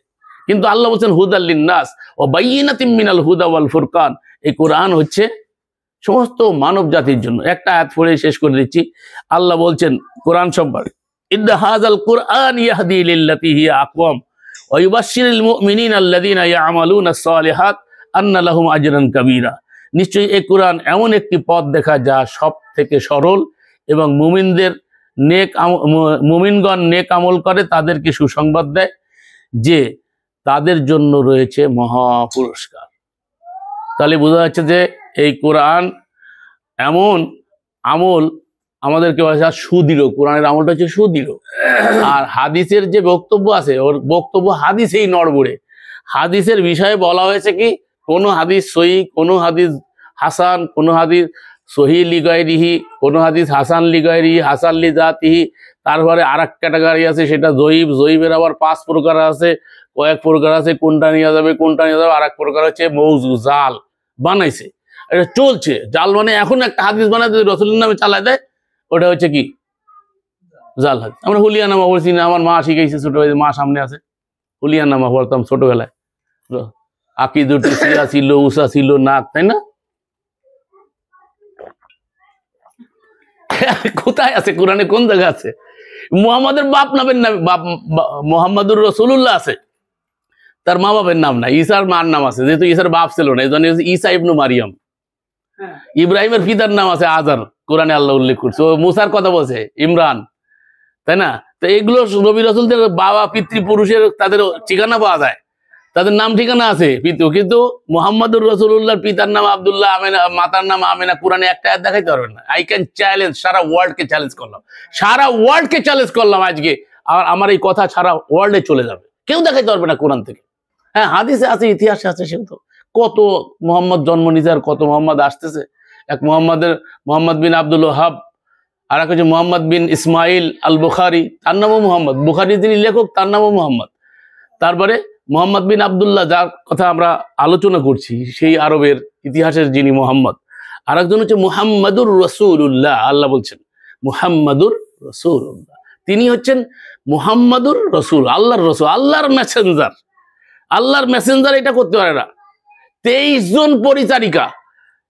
কিন্তু আল্লাহ বলছেন হুদাল লিন্নাস ওয়া বাইয়িনাতিম মিনাল হুদা ওয়াল ফুরকান। এই কোরআন হচ্ছে সমস্ত মানব জাতির জন্য। একটা আয়াত পড়ে শেষ করে দিচ্ছি। আল্লাহ বলছেন কোরআন সম্পর্কে, ইন্না হাযাল কুরআন ইয়াহদি লিল্লাতী হিয়া আকওয়াম ওয়া ইউবাশশিরুল মুমিনিনা আল্লাযীনা ইয়া'মালুনাস সালিহাত আন্না লাহুম আজরান কাবীরা। নিশ্চয়ই এই কোরআন এমন একটি পথ দেখা যা সব থেকে সরল, এবং মুমিনগণ নেক আমল করে তাদেরকে সুসংবাদ দেয় যে তাদের জন্য রয়েছে মহা পুরস্কার। তাহলে বোঝা যাচ্ছে যে এই কোরআন এমন আমল আমাদেরকে সুদৃঢ়, কোরআনের আমলটা হচ্ছে সুদৃঢ়। আর হাদিসের যে বক্তব্য আছে, ওর বক্তব্য হাদিসেই নড়বড়ে। হাদিসের বিষয়ে বলা হয়েছে কি, কোনো হাদিস সহি, কোনো হাদিস হাসান, কোনো হাদিস সহি লিগাইরিহি, কোনো হাদিস হাসান লিগাইরিহি, হাসান লিজাতিহি। তারপরে আর এক ক্যাটাগরি আছে, সেটা জয়ীব। জয়ীবের আবার 5 প্রকার আছে, কয়েক প্রকার আছে, কোনটা নিয়ে যাবে কোনটা নিয়ে যাবে। আর এক প্রকার হচ্ছে মৌজু, জাল বানাইছে, এটা চলছে। জাল মানে এখন একটা হাদিস বানায় যদি রসুলের নামে চালায় দেয়, ওটা হচ্ছে কি জাল হাদিস। আমরা হুলিয়া নামা বলছি না, আমার মা শিখেছে ছোটবেলায়, মা সামনে আছে, হুলিয়া নামা পড়তাম ছোটবেলায়। আকি দুটি সিয়া ছিল, উষা ছিল নাক, তাই না? কোথায় আছে কোরআনে, কোন জায়গা আছে? মুহাম্মাদের বাপ নামের নাম, বাপ মুহাম্মাদুর রাসূলুল্লাহ আছে, তার মা বাপের নাম নাই। ঈসার মার নাম আছে, যেহেতু ঈসার বাপ ছিল না, এই জন্য ঈসা ইবনু মারিয়াম। ইব্রাহিমের পিতার নাম আছে আজার, কোরআনে আল্লাহ উল্লেখ করছে। ও মুসার কথা বলছে ইমরান, তাই না? তো এগুলো নবী রাসূলদের বাবা পিতৃপুরুষের তাদের ঠিকানা পাওয়া যায়, তাদের নাম ঠিকানা আছে কিন্তু মুহাম্মাদুর রাসূলুল্লাহর পিতার নাম আব্দুল্লাহ, আমেনা, মাতার নাম আমেনা, কোরআনে একটা আয়াত দেখাইতে পারবেন না। আই ক্যান চ্যালেঞ্জ, সারা ওয়ার্ল্ডকে চ্যালেঞ্জ করলাম, সারা ওয়ার্ল্ডকে চ্যালেঞ্জ করলাম আজকে। আর আমার এই কথা সারা ওয়ার্ল্ডে চলে যাবে, কেউ দেখাইতে পারবে না কোরআন থেকে। হ্যাঁ, হাদিসে আছে, ইতিহাসে আছে, সেগুলো কত মোহাম্মদ জন্ম নিছে আর কত মোহাম্মদ আসতেছে। এক মোহাম্মদ বিন আব্দুল ওয়াহাব, আর এক হচ্ছে মোহাম্মদ বিন ইসমাইল আল বুখারি, তার নামও মোহাম্মদ। বুখারি যিনি লেখক, তার নামও মোহাম্মদ। তারপরে মোহাম্মদ বিন আবদুল্লাহ, যার কথা আমরা আলোচনা করছি, সেই আরবের ইতিহাসের যিনি মোহাম্মদ। আর একজন হচ্ছে মুহাম্মাদুর রাসূলুল্লাহ। আল্লাহ বলছেন মুহাম্মাদুর রাসূলুল্লাহ, তিনি হচ্ছেন মুহাম্মাদুর রাসূল, আল্লাহর রাসূল, আল্লাহর মেসেঞ্জার। আল্লাহর মেসেঞ্জার এটা করতে পারে না। 23 জন পরিচারিকা,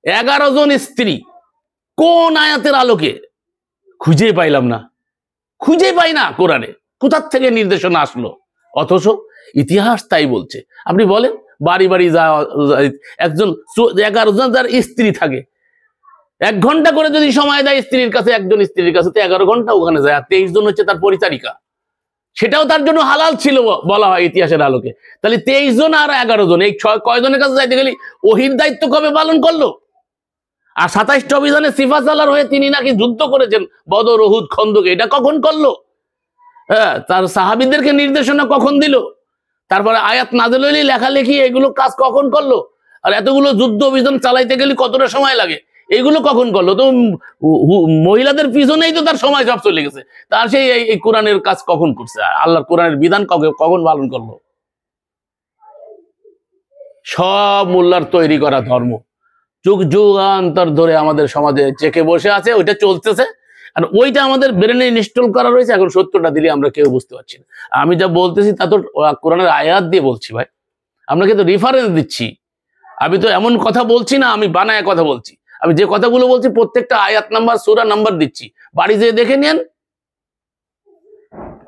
11 জন স্ত্রী, কোন আয়াতের আলোকে? খুঁজে পাইলাম না, খুঁজে পাই না কোরআনে, কোথার থেকে নির্দেশনা আসলো? অথচ ইতিহাস তাই বলছে। আপনি বলেন, বাড়ি বাড়ি একজন 11 জন যার স্ত্রী থাকে, 1 ঘন্টা করে যদি সময় দেয় স্ত্রীর কাছে, একজন স্ত্রীর কাছে, তো 11 ঘন্টা ওখানে যায়। আর 23 জন হচ্ছে তার পরিচারিকা, সেটাও তার জন্য হালাল ছিল বলা হয় ইতিহাসের আলোকে। তাহলে 23 জন আর 11 জন, এই কয়জনের কাছে যাইতে গেলে ওহির দায়িত্ব কবে পালন করলো? আর 27টা অভিযানে সিফাসালার হয়ে তিনি নাকি যুদ্ধ করেছেন, বদর, উহুদ, খন্দক, এটা কখন করলো? হ্যাঁ, তার সাহাবীদেরকে নির্দেশনা কখন দিল? তারপরে আয়াত নাযিল হইলে লেখালেখি এগুলো কাজ কখন করলো? আর এতগুলো যুদ্ধ অভিযান চালাইতে গেলে কতটা সময় লাগে, এগুলো কখন করলো? তো মহিলাদের পিছনেই তো তার সময় সব চলে গেছে। তার সেই এই কোরআনের কাজ কখন করছে? আল্লাহর কোরআনের বিধান কখন পালন করলো? সব মোল্লার তৈরি করা ধর্ম, যুগ যুগান্তর ধরে আমাদের সমাজে চেকে বসে আছে, ওইটা চলতেছে। আর ওইটা আমাদের ব্রেনে ইনস্টল করা রয়েছে। এখন সত্যটা দিলে আমরা কেউ বুঝতে পারছি না। আমি যা বলতেছি তা তো কোরআনের আয়াত দিয়ে বলছি ভাই, আপনাকে তো রেফারেন্স দিচ্ছি। আমি তো এমন কথা বলছি না আমি বানায় কথা বলছি। আমি যে কথাগুলো বলছি প্রত্যেকটা আয়াত নাম্বার, সূরা নাম্বার দিচ্ছি, বাড়ি যেয়ে দেখে নেন,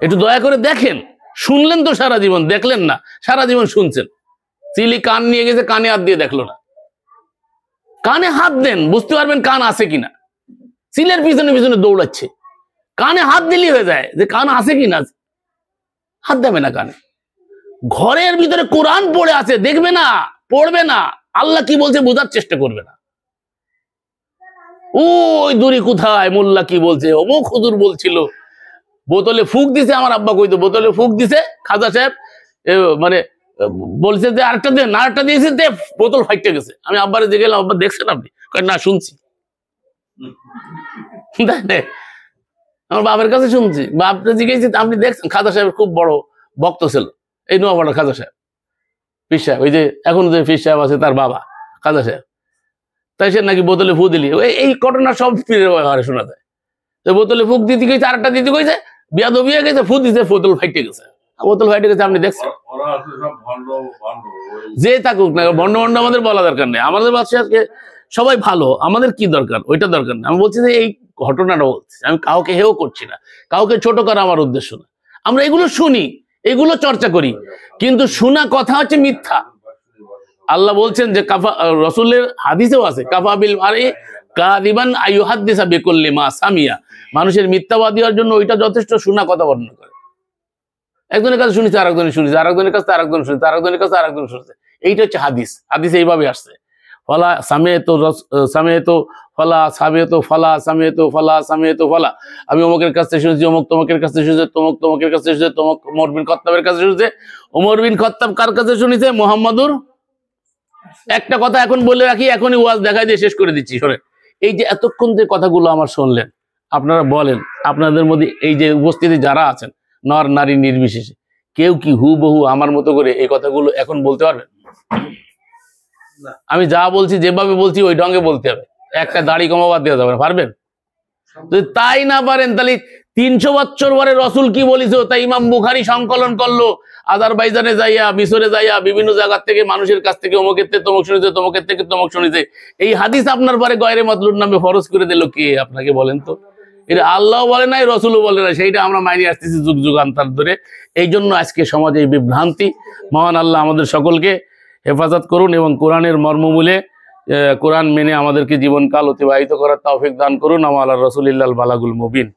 একটু দয়া করে দেখেন। শুনলেন তো সারা জীবন, দেখলেন না, সারা জীবন শুনছেন। চিলি কান নিয়ে গেছে, কানে হাত দিয়ে দেখলো না। কানে হাত দেন, বুঝতে পারবেন কান আছে কিনা। সিলের পিছনে পিছনে দৌড়াচ্ছে, কানে হাত দিলেই হয়ে যায় যে কান আছে কিনা। হাত দেবে না কানে। ঘরের ভিতরে কোরআন পড়ে আছে, দেখবে না, পড়বে না, আল্লাহ কি বলছে বোঝার চেষ্টা করবে না। ওই দূরে কোথায় মোল্লা কি বলছে, অমুক হুজুর বলছিল, বোতলে ফুক দিছে, আমার আব্বা কইতো বোতলে ফুক দিছে, খাজা সাহেব মানে বলছে যে আরেকটা দেন, আরেকটা দিয়েছে, বোতল ফাইটে গেছে। আমি আব্বারে দিয়ে গেলাম, আব্বা দেখছেন আপনি? না, শুনছি। আমার বাবার কাছে শুনছি, বাপরে জিজ্ঞেস আপনি দেখছেন? খাজা সাহেব খুব বড় ভক্ত ছিল, এই নোয়াপাড়া খাজা সাহেব, পীর সাহেব, ওই যে এখন যে পীর সাহেব আছে তার বাবা খাজা সাহেব। তাই সে নাকি বোতলে ফু দিলি, এই ঘটনা সব পীরের ব্যবহারে শোনা যায়। বোতলে ফুক দিতে গেছে, আরেকটা দিতে গেছে, বিয়াদবি হয়ে গেছে, ফু দিতে বোতল ফাইটে গেছে। বোতল ফাইটে গেছে, আপনি দেখছেন? যে থাকুক না, ভণ্ড ভণ্ড আমাদের বলা দরকার নেই। আমাদের বাচ্চাকে সবাই ভালো, আমাদের কি দরকার? ওইটা দরকার নেই। আমি বলছি যে এই ঘটনাটা বলছি, আমি কাউকে হেও করছি না, কাউকে ছোট করা আমার উদ্দেশ্য না। আমরা এগুলো শুনি, এগুলো চর্চা করি, কিন্তু শোনা কথা হচ্ছে মিথ্যা। আল্লাহ বলছেন যে কাফা, রসুলের হাদিসেও আছে, কাফাবিল মারি কাযিবান আইয়ুহাদ্দিসা বিকুল্লি মা সামিয়া। মানুষের মিথ্যাবাদী হওয়ার জন্য ওইটা যথেষ্ট, শোনা কথা বর্ণনা করে। একজনের কাছে শুনেছে, আরেকজনের শুনেছে, আরেকজনের কাছে আরেকজন শুনেছে, আরেকজনের কাছে আরেকজন শুনেছে। এইটা হচ্ছে হাদিস। হাদিস এইভাবে আসছে, ফলা সামিয়াতু সামিয়াতু ফলা সামিয়াতু ফলা সামিয়াতু ফলা সামিয়াতু ফলা। আমি অমুকের কাছে শুনেছি, অমুক তোমাকের কাছে শুনেছে, তমুক তোমাকের কাছে শুনেছে, তমুক ওমর বিন খাত্তাবের কাছে শুনেছে। ওমর বিন খাত্তাব কার কাছে শুনেছে? মুহাম্মাদুর। একটা কথা এখন বলে রাখি, এখনই ওয়াজ দেখাই দিয়ে শেষ করে দিচ্ছি। শোনেন, এই যে এতক্ষণ যে কথাগুলো আমার শুনলেন, আপনারা বলেন আপনাদের মধ্যে এই যে উপস্থিতি যারা আছেন, নর নারী নির্বিশেষে, কেউ কি হুবহু আমার মতো করে এই কথাগুলো এখন বলতে পারবেন? আমি যা বলছি, যেভাবে বলছি ওই ঢঙ্গে বলতে হবে, একটা দাড়ি কমাবার দেওয়া যাবে না। পারবেন? যদি তাই না পারেন, তাহলে 300 বছর পরে রসুল কি বলিস তাই ইমাম বুখারী সংকলন করলো, আজারবাইজানে যাইয়া, মিশরে যাইয়া, বিভিন্ন জায়গা থেকে মানুষের কাছ থেকে অমুকের থেকে তমুক শুনেছে, তমুকের থেকে তমুক শুনেছে। এই হাদিস আপনার পরে গয়রে মতলুর নামে ফরজ করে দিল কে? আপনাকে বলেন তো। এটা আল্লাহ বলে নাই, রসুলও বলে না, সেইটা আমরা মাইনে আসতেছি যুগ যুগান্তর ধরে। এই জন্য আজকে সমাজে এই বিভ্রান্তি। মহান আল্লাহ আমাদের সকলকে হেফাজত করুন এবং কোরআনের মর্মমূলে কোরআন মেনে আমাদেরকে জীবনকাল অতিবাহিত করার তৌফিক দান করুন। আমা আলা রাসূলিল্লাহিল বালাগুল মুবিন।